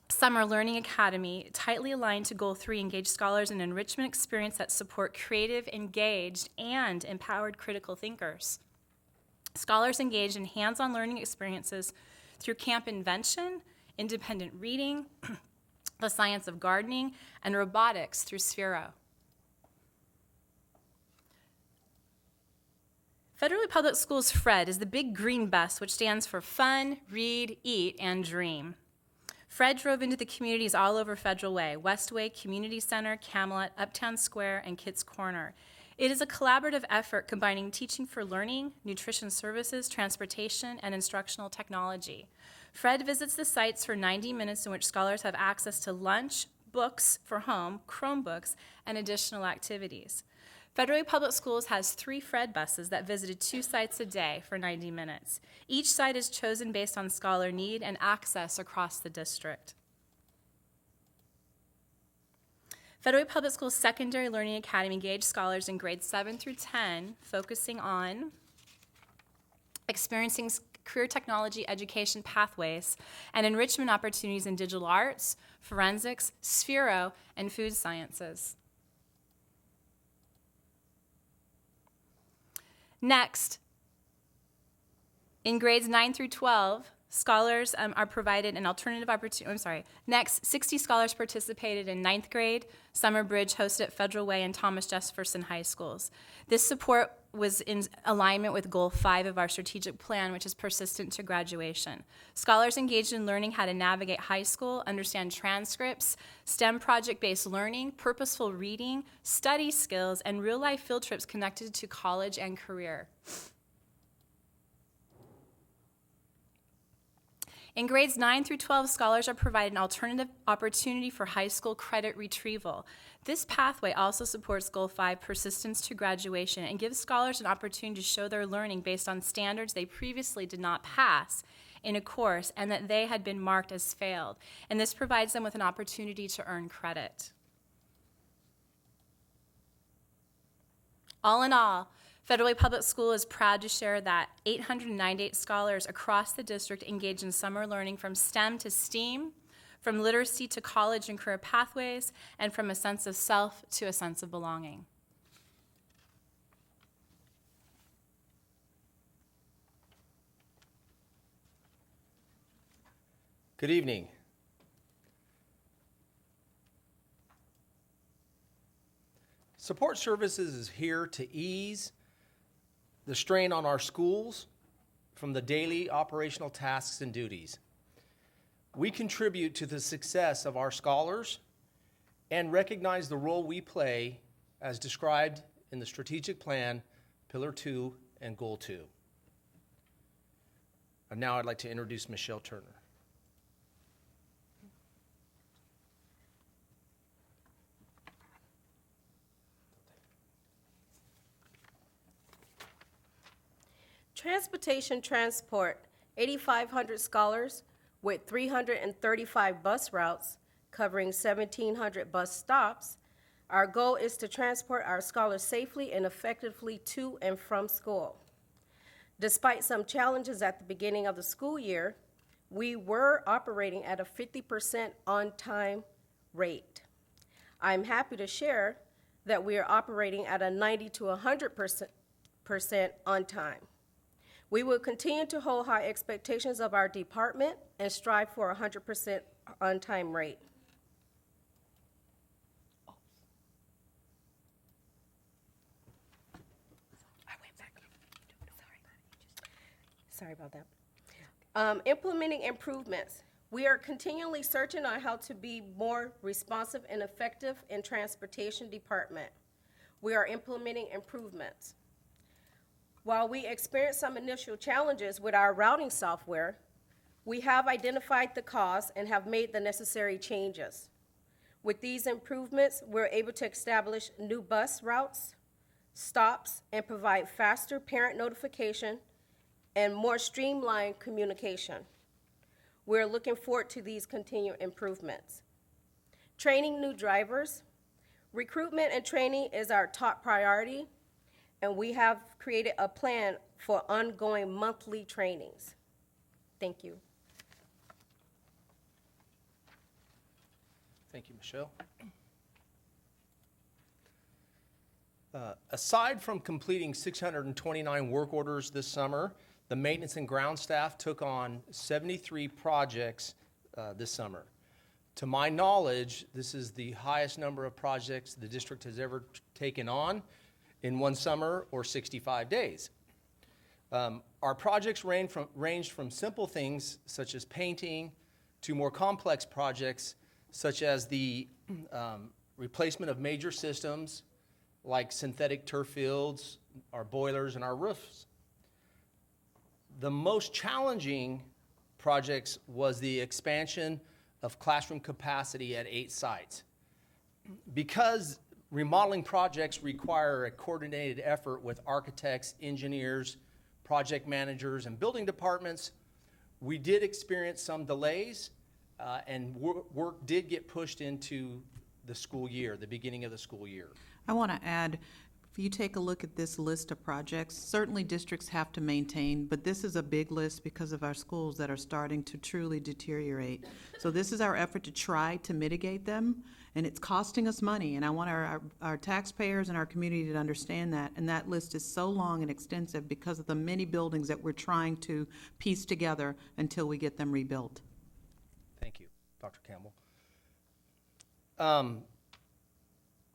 Summer Learning Academy, tightly aligned to Goal 3, engage scholars in enrichment experience that support creative, engaged, and empowered critical thinkers. Scholars engaged in hands-on learning experiences through camp invention, independent reading, the science of gardening, and robotics through Sphero. Federal Public Schools FRED is the big green bus, which stands for Fun, Read, Eat, and Dream. FRED drove into the communities all over Federal Way, Westway, Community Center, Camelot, Uptown Square, and Kitts Corner. It is a collaborative effort combining teaching for learning, nutrition services, transportation, and instructional technology. FRED visits the sites for 90 minutes in which scholars have access to lunch, books for home, Chromebooks, and additional activities. Federal Way Public Schools has 3 FRED buses that visited 2 sites a day for 90 minutes. Each site is chosen based on scholar need and access across the district. Federal Way Public Schools Secondary Learning Academy engaged scholars in grades 7 through 10, focusing on experiencing career technology education pathways and enrichment opportunities in digital arts, forensics, Sphero, and food sciences. Next, in grades 9 through 12, scholars are provided an alternative opportunity. Next, 60 scholars participated in 9th grade Summer Bridge hosted at Federal Way and Thomas Jefferson High Schools. This support was in alignment with Goal 5 of our strategic plan, which is persistent to graduation. Scholars engaged in learning how to navigate high school, understand transcripts, STEM project-based learning, purposeful reading, study skills, and real-life field trips connected to college and career. In grades 9 through 12, scholars are provided an alternative opportunity for high school credit retrieval. This pathway also supports Goal 5, persistence to graduation, and gives scholars an opportunity to show their learning based on standards they previously did not pass in a course and that they had been marked as failed. And this provides them with an opportunity to earn credit. All in all, Federal Way Public School is proud to share that 898 scholars across the district engage in summer learning from STEM to STEAM, from literacy to college and career pathways, and from a sense of self to a sense of belonging. Good evening. Support Services is here to ease the strain on our schools from the daily operational tasks and duties. We contribute to the success of our scholars and recognize the role we play as described in the strategic plan, Pillar 2 and Goal 2. And now I'd like to introduce Michelle Turner. Transportation Transport, 8,500 scholars with 335 bus routes covering 1,700 bus stops. Our goal is to transport our scholars safely and effectively to and from school. Despite some challenges at the beginning of the school year, we were operating at a 50% on-time rate. I'm happy to share that we are operating at a 90 to 100% on time. We will continue to hold high expectations of our department and strive for a 100% on-time rate. Sorry about that. Implementing improvements. We are continually searching on how to be more responsive and effective in transportation department. We are implementing improvements. While we experienced some initial challenges with our routing software, we have identified the cause and have made the necessary changes. With these improvements, we're able to establish new bus routes, stops, and provide faster parent notification and more streamlined communication. We're looking forward to these continued improvements. Training new drivers. Recruitment and training is our top priority, and we have created a plan for ongoing monthly trainings. Thank you. Thank you, Michelle. Aside from completing 629 work orders this summer, the maintenance and ground staff took on 73 projects this summer. To my knowledge, this is the highest number of projects the district has ever taken on in one summer or 65 days. Our projects ranged from simple things such as painting to more complex projects such as the replacement of major systems like synthetic turf fields, our boilers, and our roofs. The most challenging projects was the expansion of classroom capacity at 8 sites. Because remodeling projects require a coordinated effort with architects, engineers, project managers, and building departments, we did experience some delays, and work did get pushed into the school year, the beginning of the school year. I want to add, if you take a look at this list of projects, certainly districts have to maintain, but this is a big list because of our schools that are starting to truly deteriorate. So this is our effort to try to mitigate them, and it's costing us money, and I want our taxpayers and our community to understand that, and that list is so long and extensive because of the many buildings that we're trying to piece together until we get them rebuilt. Thank you, Dr. Campbell.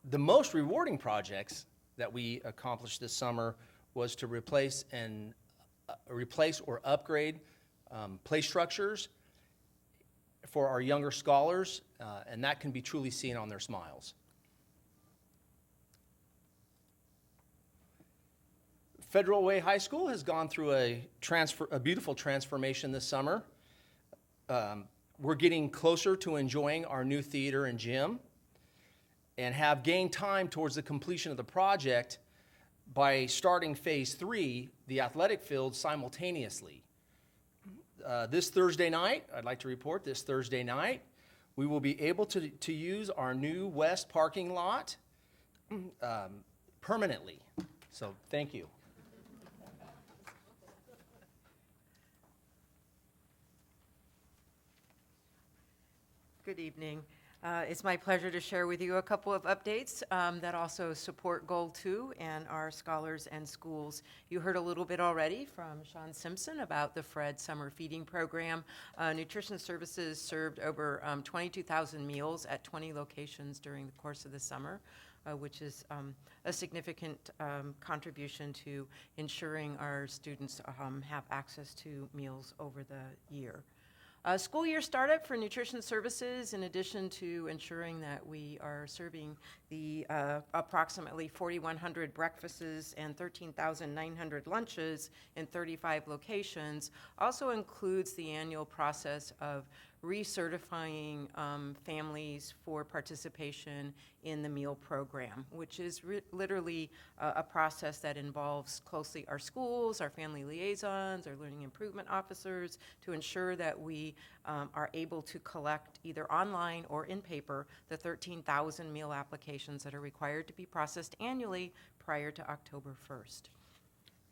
The most rewarding projects that we accomplished this summer was to replace or upgrade play structures for our younger scholars, and that can be truly seen on their smiles. Federal Way High School has gone through a beautiful transformation this summer. We're getting closer to enjoying our new theater and gym, and have gained time towards the completion of the project by starting phase 3, the athletic field, simultaneously. This Thursday night, I'd like to report this Thursday night, we will be able to use our new west parking lot permanently. So thank you. Good evening. It's my pleasure to share with you a couple of updates that also support Goal 2 and our scholars and schools. You heard a little bit already from Sean Simpson about the Fred Summer Feeding Program. Nutrition Services served over 22,000 meals at 20 locations during the course of the summer, which is a significant contribution to ensuring our students have access to meals over the year. School year startup for Nutrition Services, in addition to ensuring that we are serving the approximately 4,100 breakfasts and 13,900 lunches in 35 locations, also includes the annual process of recertifying families for participation in the meal program, which is literally a process that involves closely our schools, our family liaisons, our learning improvement officers, to ensure that we are able to collect either online or in paper the 13,000 meal applications that are required to be processed annually prior to October 1st.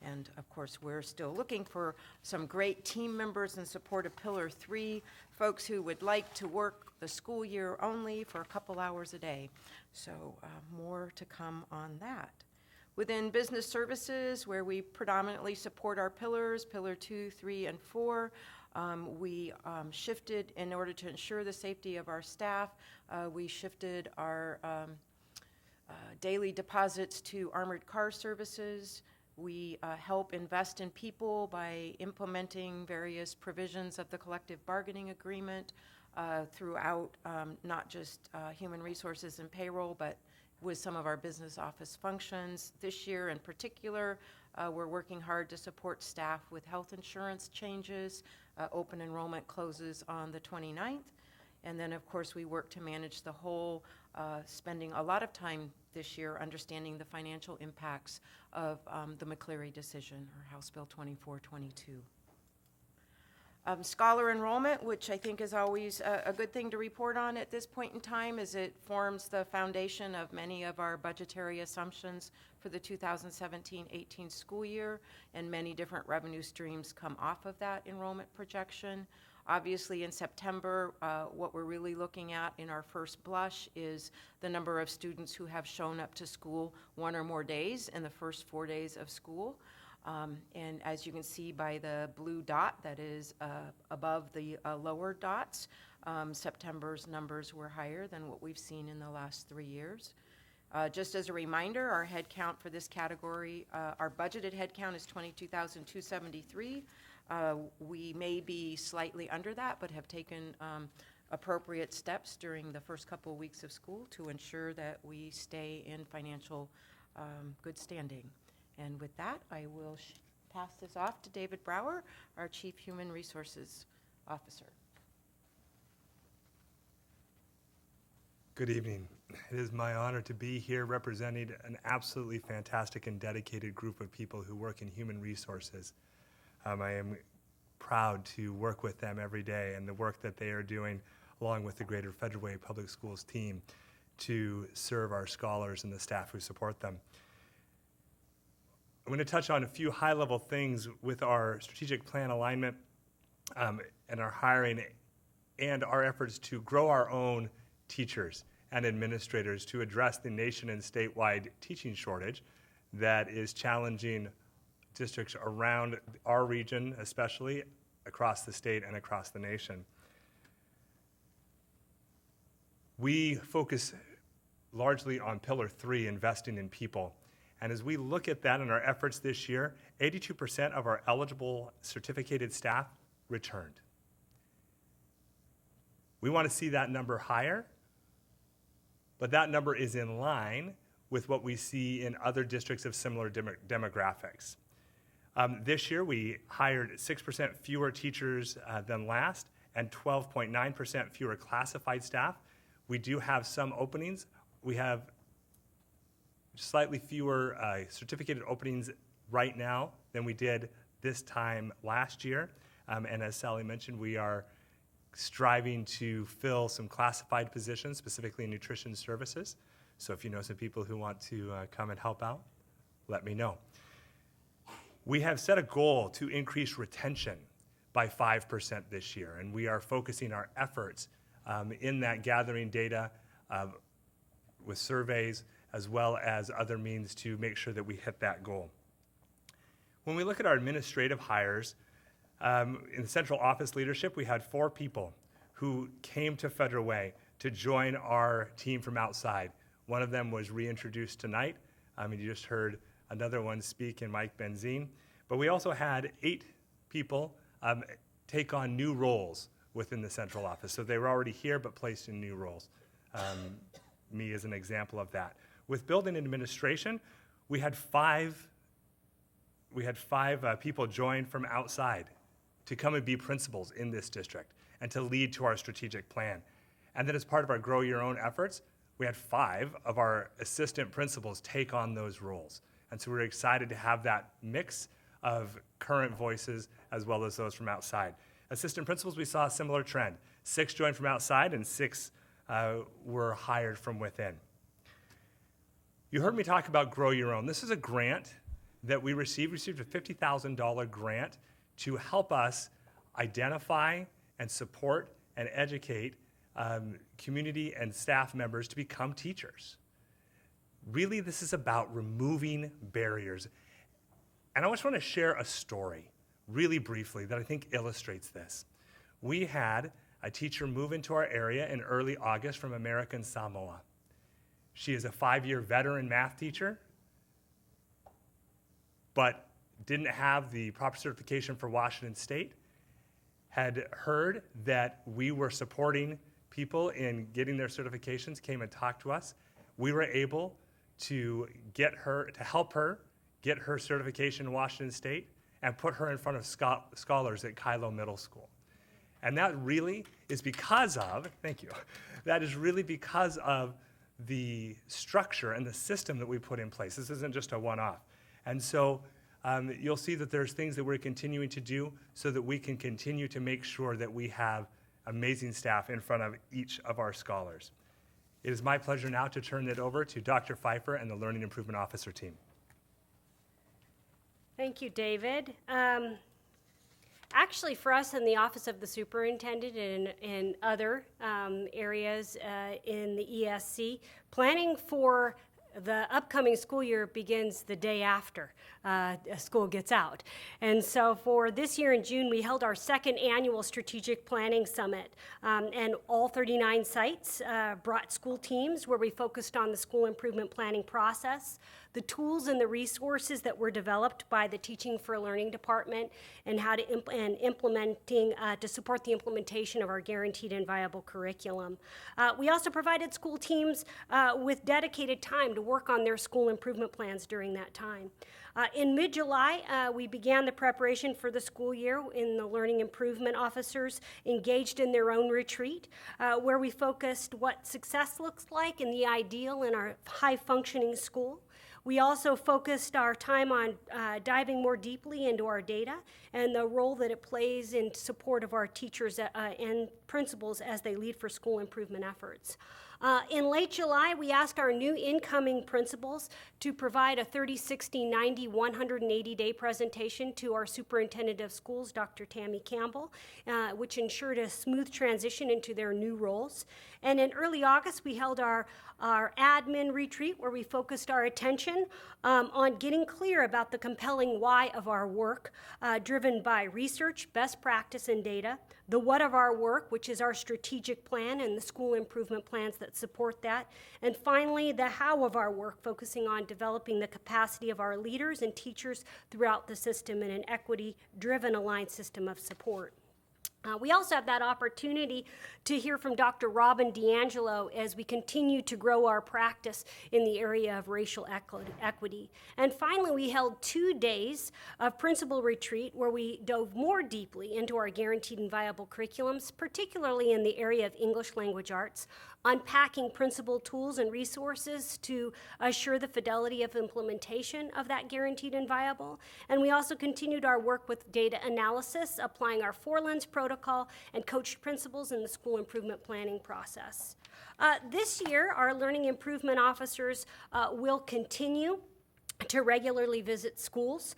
And of course, we're still looking for some great team members in support of Pillar 3, folks who would like to work the school year only for a couple hours a day. So more to come on that. Within business services, where we predominantly support our pillars, Pillar 2, 3, and 4, we shifted, in order to ensure the safety of our staff, we shifted our daily deposits to armored car services. We help invest in people by implementing various provisions of the collective bargaining agreement throughout not just human resources and payroll, but with some of our business office functions. This year in particular, we're working hard to support staff with health insurance changes. Open enrollment closes on the 29th. And then, of course, we work to manage the whole, spending a lot of time this year understanding the financial impacts of the McCleary decision, or House Bill 2422. Scholar enrollment, which I think is always a good thing to report on at this point in time, as it forms the foundation of many of our budgetary assumptions for the 2017-18 school year, and many different revenue streams come off of that enrollment projection. Obviously, in September, what we're really looking at in our first blush is the number of students who have shown up to school one or more days in the first 4 days of school. And as you can see by the blue dot that is above the lower dots, September's numbers were higher than what we've seen in the last 3 years. Just as a reminder, our head count for this category, our budgeted head count is 22,273. We may be slightly under that, but have taken appropriate steps during the first couple of weeks of school to ensure that we stay in financial good standing. And with that, I will pass this off to David Brower, our Chief Human Resources Officer. Good evening. It is my honor to be here representing an absolutely fantastic and dedicated group of people who work in human resources. I am proud to work with them every day and the work that they are doing along with the Greater Federal Way Public Schools team to serve our scholars and the staff who support them. I'm going to touch on a few high-level things with our strategic plan alignment and our hiring and our efforts to grow our own teachers and administrators to address the nation and statewide teaching shortage that is challenging districts around our region, especially across the state and across the nation. We focus largely on Pillar 3, investing in people. And as we look at that in our efforts this year, 82% of our eligible certificated staff returned. We want to see that number higher, but that number is in line with what we see in other districts of similar demographics. This year, we hired 6% fewer teachers than last and 12.9% fewer classified staff. We do have some openings. We have slightly fewer certificated openings right now than we did this time last year. And as Sally mentioned, we are striving to fill some classified positions, specifically in nutrition services. So if you know some people who want to come and help out, let me know. We have set a goal to increase retention by 5% this year, and we are focusing our efforts in that, gathering data with surveys as well as other means to make sure that we hit that goal. When we look at our administrative hires, in the central office leadership, we had 4 people who came to Federal Way to join our team from outside. One of them was reintroduced tonight. You just heard another one speak in Mike Benzine. But we also had 8 people take on new roles within the central office. So they were already here but placed in new roles. Me as an example of that. With building administration, we had 5 people join from outside to come and be principals in this district and to lead to our strategic plan. And then as part of our Grow Your Own efforts, we had 5 of our assistant principals take on those roles. And so we're excited to have that mix of current voices as well as those from outside. Assistant principals, we saw a similar trend. 6 joined from outside and 6 were hired from within. You heard me talk about Grow Your Own. This is a grant that we received a $50,000 grant to help us identify and support and educate community and staff members to become teachers. Really, this is about removing barriers. And I just want to share a story really briefly that I think illustrates this. We had a teacher move into our area in early August from American Samoa. She is a 5-year veteran math teacher. but didn't have the proper certification for Washington State, had heard that we were supporting people in getting their certifications, came and talked to us. We were able to help her get her certification in Washington State and put her in front of scholars at Kylo Middle School. And that really is because of, thank you, that is really because of the structure and the system that we put in place. This isn't just a one-off. And so you'll see that there's things that we're continuing to do so that we can continue to make sure that we have amazing staff in front of each of our scholars. It is my pleasure now to turn it over to Dr. Pfeiffer and the Learning Improvement Officer team. Thank you, David. Actually, for us in the Office of the Superintendent and in other areas in the ESC, planning for the upcoming school year begins the day after school gets out. And so for this year in June, we held our second annual Strategic Planning Summit. And all 39 sites brought school teams where we focused on the school improvement planning process, the tools and the resources that were developed by the Teaching for Learning department, and how to implementing to support the implementation of our guaranteed and viable curriculum. We also provided school teams with dedicated time to work on their school improvement plans during that time. In mid-July, we began the preparation for the school year in the Learning Improvement Officers engaged in their own retreat, where we focused what success looks like in the ideal in our high-functioning school. We also focused our time on diving more deeply into our data and the role that it plays in support of our teachers and principals as they lead for school improvement efforts. In late July, we asked our new incoming principals to provide a 30, 60, 90, 180-day presentation to our superintendent of schools, Dr. Tammy Campbell, which ensured a smooth transition into their new roles. And in early August, we held our admin retreat where we focused our attention on getting clear about the compelling why of our work, driven by research, best practice, and data, the what of our work, which is our strategic plan and the school improvement plans that support that, and finally, the how of our work, focusing on developing the capacity of our leaders and teachers throughout the system in an equity-driven, aligned system of support. We also have that opportunity to hear from Dr. Robin DeAngelo as we continue to grow our practice in the area of racial equity. And finally, we held 2 days of principal retreat where we dove more deeply into our guaranteed and viable curriculums, particularly in the area of English language arts, unpacking principal tools and resources to assure the fidelity of implementation of that guaranteed and viable. And we also continued our work with data analysis, applying our 4-lens protocol, and coached principals in the school improvement planning process. This year, our learning improvement officers will continue to regularly visit schools,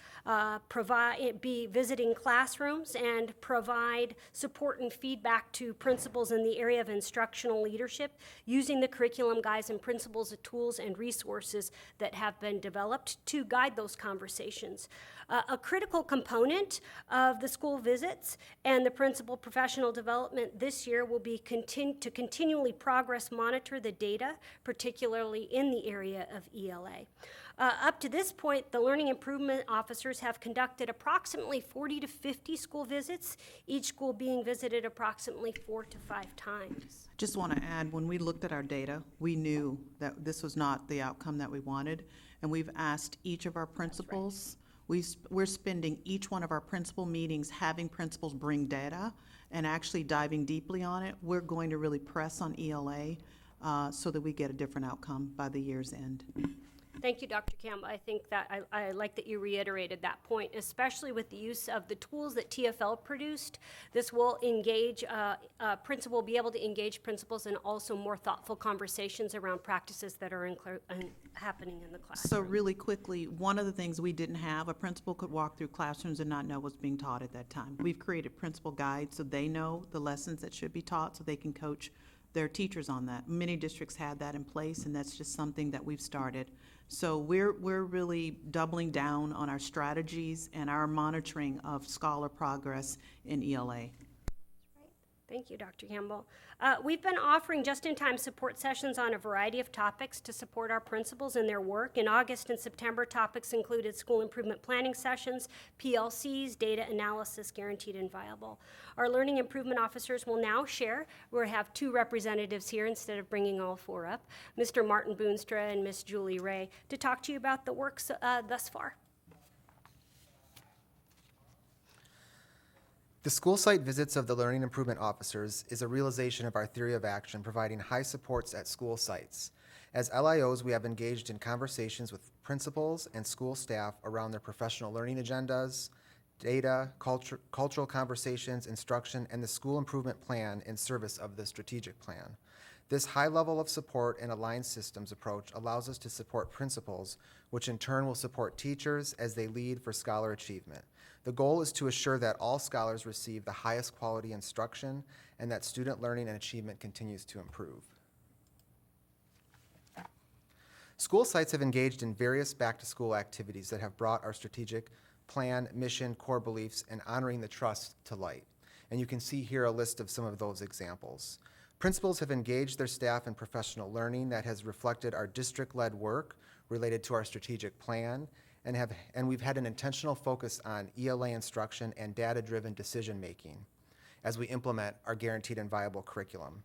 be visiting classrooms, and provide support and feedback to principals in the area of instructional leadership using the curriculum guides and principles, tools, and resources that have been developed to guide those conversations. A critical component of the school visits and the principal professional development this year will be to continually progress monitor the data, particularly in the area of ELA. Up to this point, the learning improvement officers have conducted approximately 40 to 50 school visits, each school being visited approximately 4 to 5 times. Just want to add, when we looked at our data, we knew that this was not the outcome that we wanted, and we've asked each of our principals. We're spending each one of our principal meetings having principals bring data and actually diving deeply on it. We're going to really press on ELA so that we get a different outcome by the year's end. Thank you, Dr. Campbell. I think that I like that you reiterated that point, especially with the use of the tools that TFL produced. This will engage, principal will be able to engage principals in also more thoughtful conversations around practices that are happening in the classroom. So really quickly, one of the things we didn't have, a principal could walk through classrooms and not know what's being taught at that time. We've created principal guides so they know the lessons that should be taught so they can coach their teachers on that. Many districts had that in place, and that's just something that we've started. So we're really doubling down on our strategies and our monitoring of scholar progress in ELA. Thank you, Dr. Campbell. We've been offering just-in-time support sessions on a variety of topics to support our principals in their work. In August and September, topics included school improvement planning sessions, PLCs, data analysis, guaranteed and viable. Our learning improvement officers will now share. We have 2 representatives here instead of bringing all 4 up, Mr. Martin Boonstra and Miss Julie Ray, to talk to you about the work thus far. The school site visits of the learning improvement officers is a realization of our theory of action, providing high supports at school sites. As LIOs, we have engaged in conversations with principals and school staff around their professional learning agendas, data, cultural conversations, instruction, and the school improvement plan in service of the strategic plan. This high level of support and aligned systems approach allows us to support principals, which in turn will support teachers as they lead for scholar achievement. The goal is to assure that all scholars receive the highest quality instruction and that student learning and achievement continues to improve. School sites have engaged in various back-to-school activities that have brought our strategic plan, mission, core beliefs, and honoring the trust to light. And you can see here a list of some of those examples. Principals have engaged their staff in professional learning that has reflected our district-led work related to our strategic plan, and we've had an intentional focus on ELA instruction and data-driven decision-making as we implement our guaranteed and viable curriculum.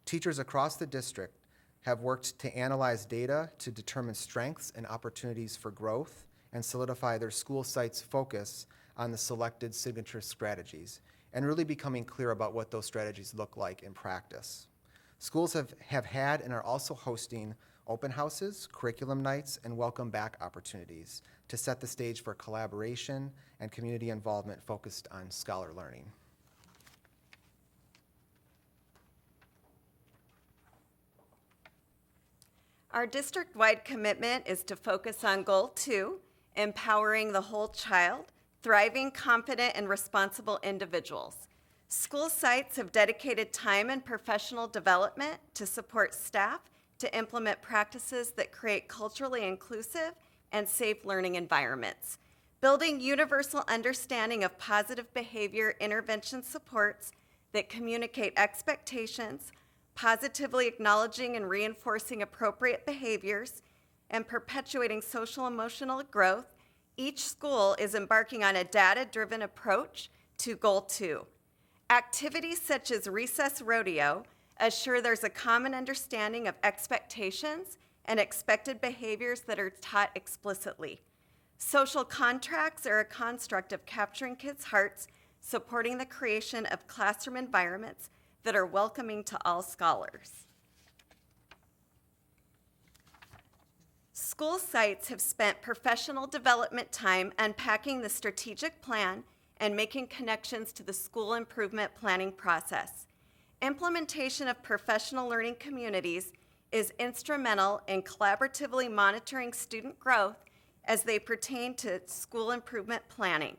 Teachers across the district have worked to analyze data to determine strengths and opportunities for growth and solidify their school site's focus on the selected signature strategies, and really becoming clear about what those strategies look like in practice. Schools have had and are also hosting open houses, curriculum nights, and welcome back opportunities to set the stage for collaboration and community involvement focused on scholar learning. Our district-wide commitment is to focus on Goal 2, empowering the whole child, thriving, confident, and responsible individuals. School sites have dedicated time and professional development to support staff to implement practices that create culturally inclusive and safe learning environments. Building universal understanding of positive behavior intervention supports that communicate expectations, positively acknowledging and reinforcing appropriate behaviors, and perpetuating social emotional growth, each school is embarking on a data-driven approach to Goal 2. Activities such as Recess Rodeo assure there's a common understanding of expectations and expected behaviors that are taught explicitly. Social contracts are a construct of capturing kids' hearts, supporting the creation of classroom environments that are welcoming to all scholars. School sites have spent professional development time unpacking the strategic plan and making connections to the school improvement planning process. Implementation of professional learning communities is instrumental in collaboratively monitoring student growth as they pertain to school improvement planning.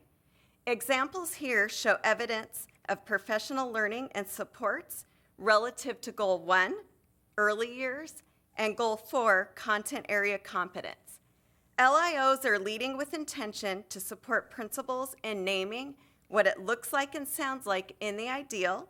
Examples here show evidence of professional learning and supports relative to Goal 1, early years, and Goal 4, content area competence. LIOs are leading with intention to support principals in naming what it looks like and sounds like in the ideal,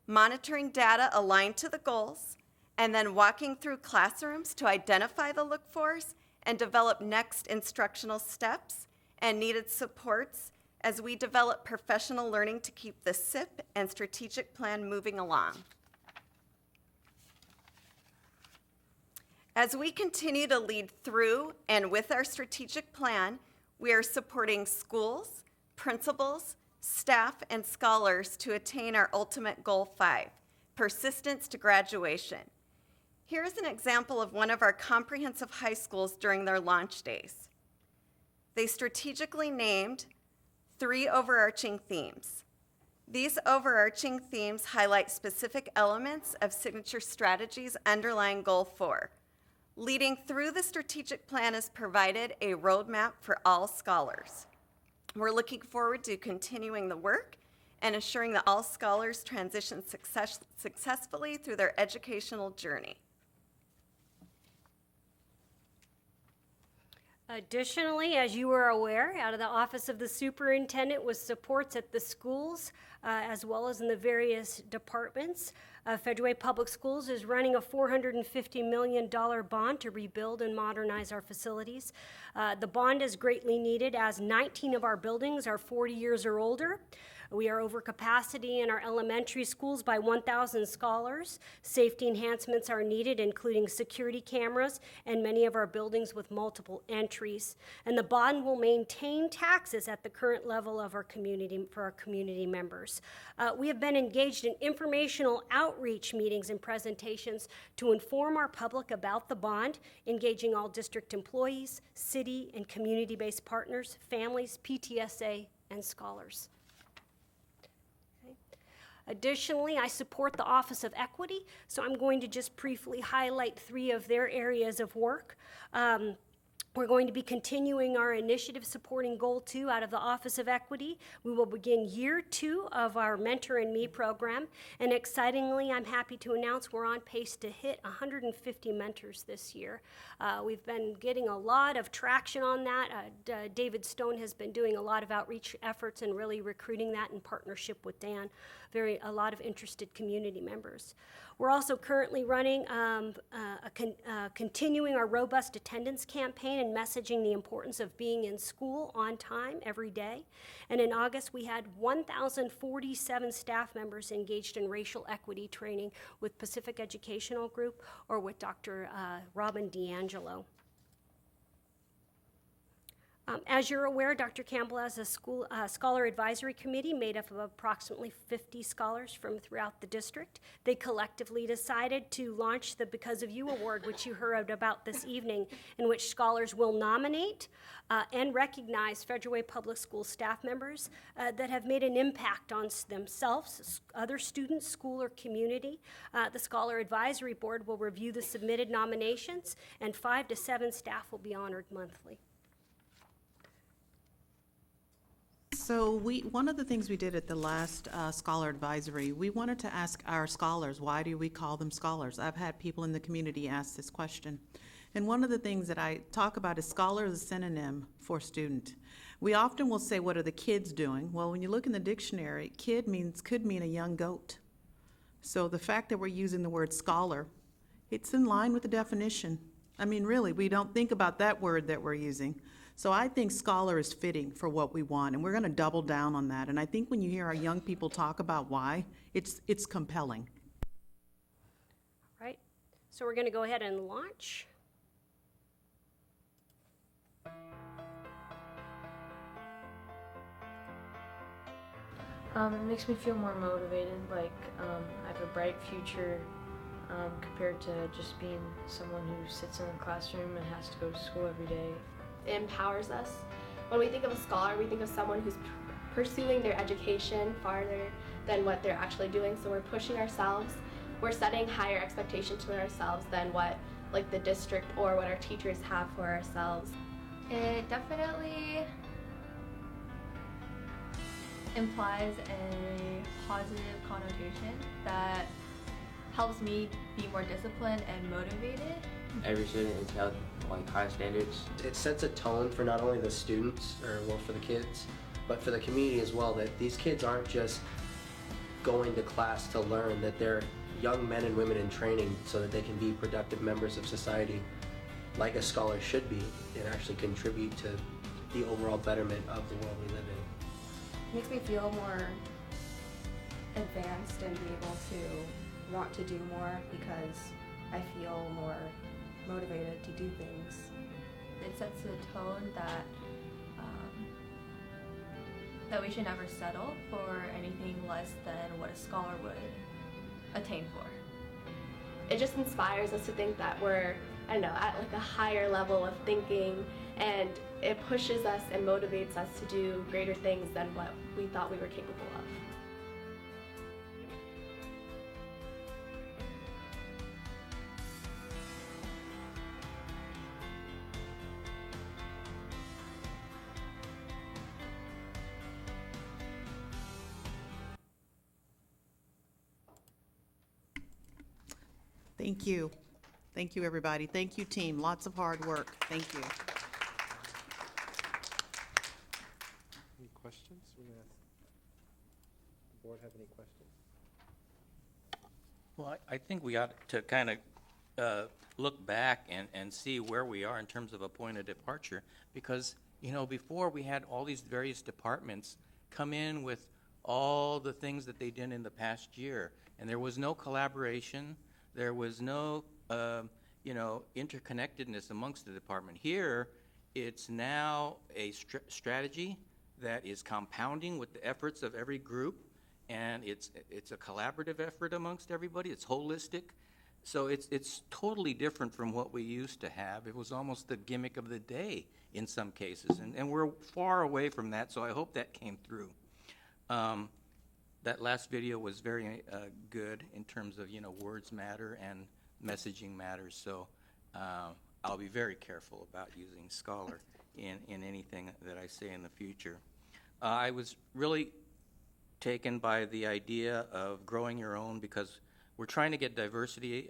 monitoring data aligned to the goals, and then walking through classrooms to identify the look-fors and develop next instructional steps and needed supports as we develop professional learning to keep the SIP and strategic plan moving along. As we continue to lead through and with our strategic plan, we are supporting schools, principals, staff, and scholars to attain our ultimate Goal 5, persistence to graduation. Here's an example of one of our comprehensive high schools during their launch days. They strategically named 3 overarching themes. These overarching themes highlight specific elements of signature strategies underlying Goal 4. Leading through the strategic plan has provided a roadmap for all scholars. We're looking forward to continuing the work and assuring that all scholars transition successfully through their educational journey. Additionally, as you are aware, out of the Office of the Superintendent with supports at the schools, as well as in the various departments, Federal Way Public Schools is running a $450 million bond to rebuild and modernize our facilities. The bond is greatly needed as 19 of our buildings are 40 years or older. We are over capacity in our elementary schools by 1,000 scholars. Safety enhancements are needed, including security cameras and many of our buildings with multiple entries. And the bond will maintain taxes at the current level of our community for our community members. We have been engaged in informational outreach meetings and presentations to inform our public about the bond, engaging all district employees, city and community-based partners, families, PTSA, and scholars. Additionally, I support the Office of Equity, so I'm going to just briefly highlight 3 of their areas of work. We're going to be continuing our initiative supporting Goal 2 out of the Office of Equity. We will begin year 2 of our Mentor and Me program, and excitingly, I'm happy to announce we're on pace to hit 150 mentors this year. We've been getting a lot of traction on that. David Stone has been doing a lot of outreach efforts and really recruiting that in partnership with Dan. A lot of interested community members. We're also currently running, continuing our robust attendance campaign and messaging the importance of being in school on time every day. And in August, we had 1,047 staff members engaged in racial equity training with Pacific Educational Group or with Dr. Robin D'Angelo. As you're aware, Dr. Campbell has a scholar advisory committee made up of approximately 50 scholars from throughout the district. They collectively decided to launch the Because of You Award, which you heard about this evening, in which scholars will nominate and recognize Federal Way Public School staff members that have made an impact on themselves, other students, school, or community. The Scholar Advisory Board will review the submitted nominations, and 5 to 7 staff will be honored monthly. So one of the things we did at the last Scholar Advisory, we wanted to ask our scholars, why do we call them scholars? I've had people in the community ask this question. And one of the things that I talk about is scholar is a synonym for student. We often will say, what are the kids doing? Well, when you look in the dictionary, kid could mean a young goat. So the fact that we're using the word scholar, it's in line with the definition. I mean, really, we don't think about that word that we're using. So I think scholar is fitting for what we want, and we're going to double down on that. And I think when you hear our young people talk about why, it's compelling. All right, so we're going to go ahead and launch. It makes me feel more motivated, like I have a bright future compared to just being someone who sits in a classroom and has to go to school every day. It empowers us. When we think of a scholar, we think of someone who's pursuing their education farther than what they're actually doing. So we're pushing ourselves. We're setting higher expectations for ourselves than what like the district or what our teachers have for ourselves. It definitely implies a positive connotation that helps me be more disciplined and motivated. Every student is held like high standards. It sets a tone for not only the students, or well, for the kids, but for the community as well, that these kids aren't just going to class to learn, that they're young men and women in training so that they can be productive members of society like a scholar should be and actually contribute to the overall betterment of the world we live in. It makes me feel more advanced and be able to want to do more because I feel more motivated to do things. It sets a tone that we should never settle for anything less than what a scholar would attain for. It just inspires us to think that we're, I don't know, at like a higher level of thinking, and it pushes us and motivates us to do greater things than what we thought we were capable of. Thank you. Thank you, everybody. Thank you, team. Lots of hard work. Thank you. have any questions? Well, I think we ought to kind of look back and see where we are in terms of a point of departure, because, you know, before we had all these various departments come in with all the things that they did in the past year, and there was no collaboration, there was no, you know, interconnectedness amongst the department. Here, it's now a strategy that is compounding with the efforts of every group, and it's a collaborative effort amongst everybody. It's holistic. So it's totally different from what we used to have. It was almost the gimmick of the day in some cases, and we're far away from that, so I hope that came through. That last video was very good in terms of, you know, words matter and messaging matters, so I'll be very careful about using Scholar in anything that I say in the future. I was really taken by the idea of growing your own, because we're trying to get diversity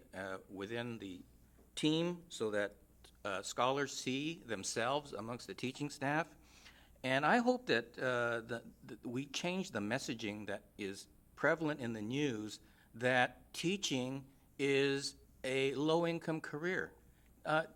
within the team so that scholars see themselves amongst the teaching staff. And I hope that we change the messaging that is prevalent in the news that teaching is a low-income career.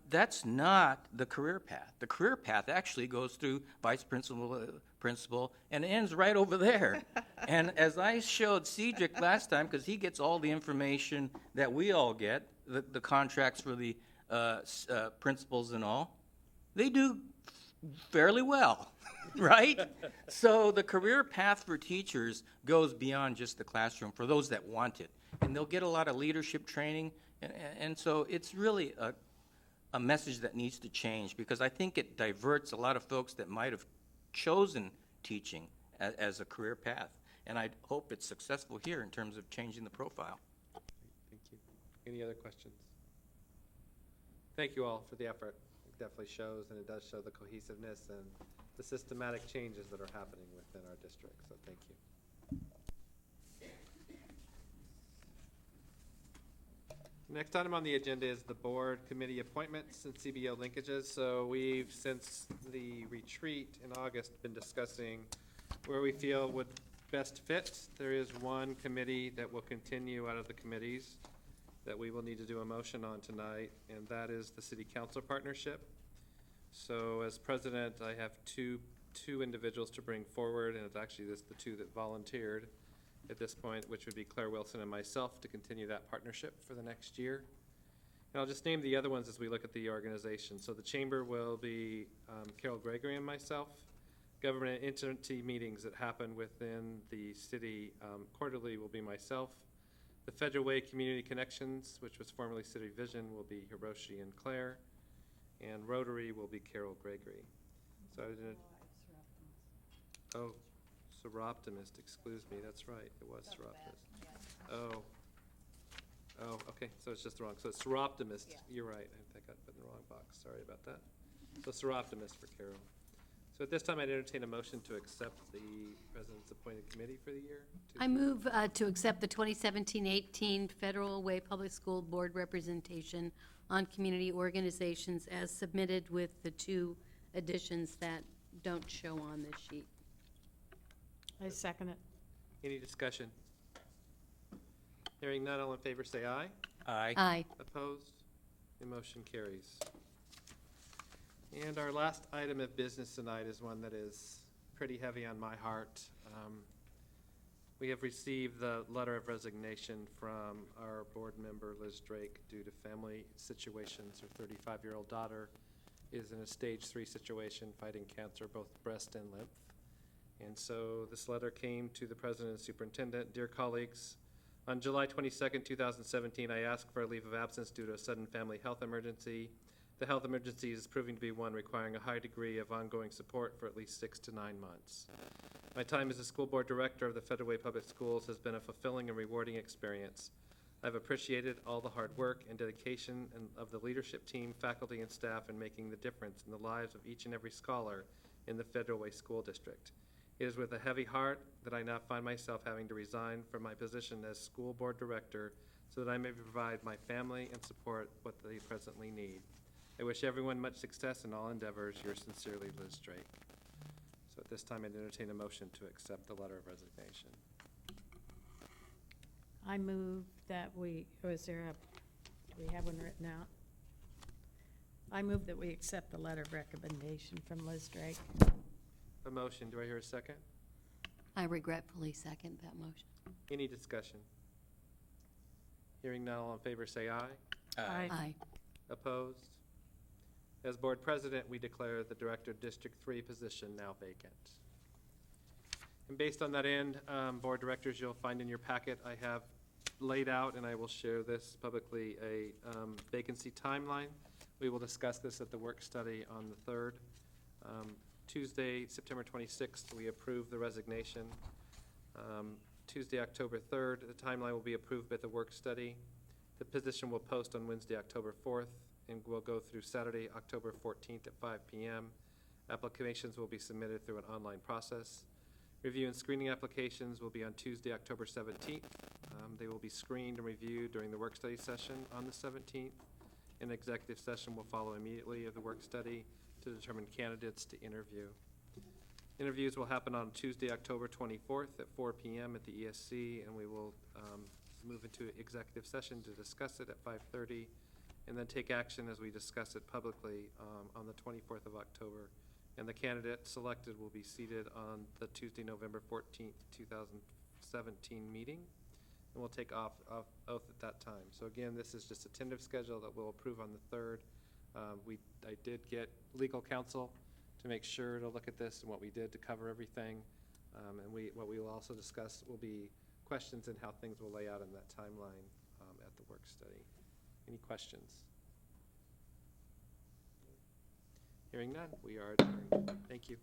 That's not the career path. The career path actually goes through vice principal, and ends right over there. And as I showed Cedric last time, because he gets all the information that we all get, the contracts for the principals and all, they do fairly well, right? So the career path for teachers goes beyond just the classroom for those that want it. And they'll get a lot of leadership training, and so it's really a message that needs to change, because I think it diverts a lot of folks that might have chosen teaching as a career path. And I hope it's successful here in terms of changing the profile. Thank you. Any other questions? Thank you all for the effort. It definitely shows, and it does show the cohesiveness and the systematic changes that are happening within our district, so thank you. Next item on the agenda is the board committee appointments and CBO linkages. So we've, since the retreat in August, been discussing where we feel would best fit. There is one committee that will continue out of the committees that we will need to do a motion on tonight, and that is the city council partnership. So as president, I have two individuals to bring forward, and it's actually the two that volunteered at this point, which would be Claire Wilson and myself, to continue that partnership for the next year. And I'll just name the other ones as we look at the organization. So the chamber will be Carol Gregory and myself. Government entity meetings that happen within the city quarterly will be myself. The Federal Way Community Connections, which was formerly City Vision, will be Hiroshi and Claire. And Rotary will be Carol Gregory. So I didn't. Oh. Seroptimist, excuse me, that's right, it was Seroptimist. Oh, okay, so it's just wrong. So it's Seroptimist, you're right, I think I put in the wrong box, sorry about that. So Seroptimist for Carol. So at this time, I'd entertain a motion to accept the president's appointed committee for the year. I move to accept the 2017-18 Federal Way Public School Board representation on community organizations as submitted with the two additions that don't show on this sheet. I second it. Any discussion? Hearing none, all in favor say aye. Aye. Aye. Opposed? The motion carries. And our last item of business tonight is one that is pretty heavy on my heart. We have received the letter of resignation from our board member, Liz Drake, due to family situations. Her 35-year-old daughter is in a stage 3 situation, fighting cancer, both breast and lymph. And so this letter came to the president and superintendent. Dear colleagues, on July 22nd, 2017, I asked for a leave of absence due to a sudden family health emergency. The health emergency is proving to be one requiring a high degree of ongoing support for at least 6 to 9 months. My time as a school board director of the Federal Way Public Schools has been a fulfilling and rewarding experience. I've appreciated all the hard work and dedication of the leadership team, faculty, and staff in making the difference in the lives of each and every scholar in the Federal Way School District. It is with a heavy heart that I now find myself having to resign from my position as school board director so that I may provide my family and support what they presently need. I wish everyone much success in all endeavors. Yours sincerely, Liz Drake. So at this time, I'd entertain a motion to accept the letter of resignation. I move that we, or is there a, do we have one written out? I move that we accept the letter of recommendation from Liz Drake. A motion, do I hear a second? I regretfully second that motion. Any discussion? Hearing none, all in favor say aye. Aye. Aye. Opposed? As board president, we declare the Director District 3 position now vacant. And based on that end, board directors, you'll find in your packet, I have laid out, and I will share this publicly, a vacancy timeline. We will discuss this at the work study on the 3rd. Tuesday, September 26th, we approve the resignation. Tuesday, October 3rd, the timeline will be approved at the work study. The position will post on Wednesday, October 4th, and will go through Saturday, October 14th at 5 p.m. Applications will be submitted through an online process. Review and screening applications will be on Tuesday, October 17th. They will be screened and reviewed during the work study session on the 17th. An executive session will follow immediately of the work study to determine candidates to interview. Interviews will happen on Tuesday, October 24th at 4 p.m. at the ESC, and we will move into executive session to discuss it at 5:30, and then take action as we discuss it publicly on the 24th of October. And the candidate selected will be seated on the Tuesday, November 14th, 2017 meeting, and we'll take oath at that time. So again, this is just a tentative schedule that we'll approve on the 3rd. I did get legal counsel to make sure to look at this and what we did to cover everything. And what we will also discuss will be questions and how things will lay out in that timeline at the work study. Any questions? Hearing none, we are adjourned. Thank you.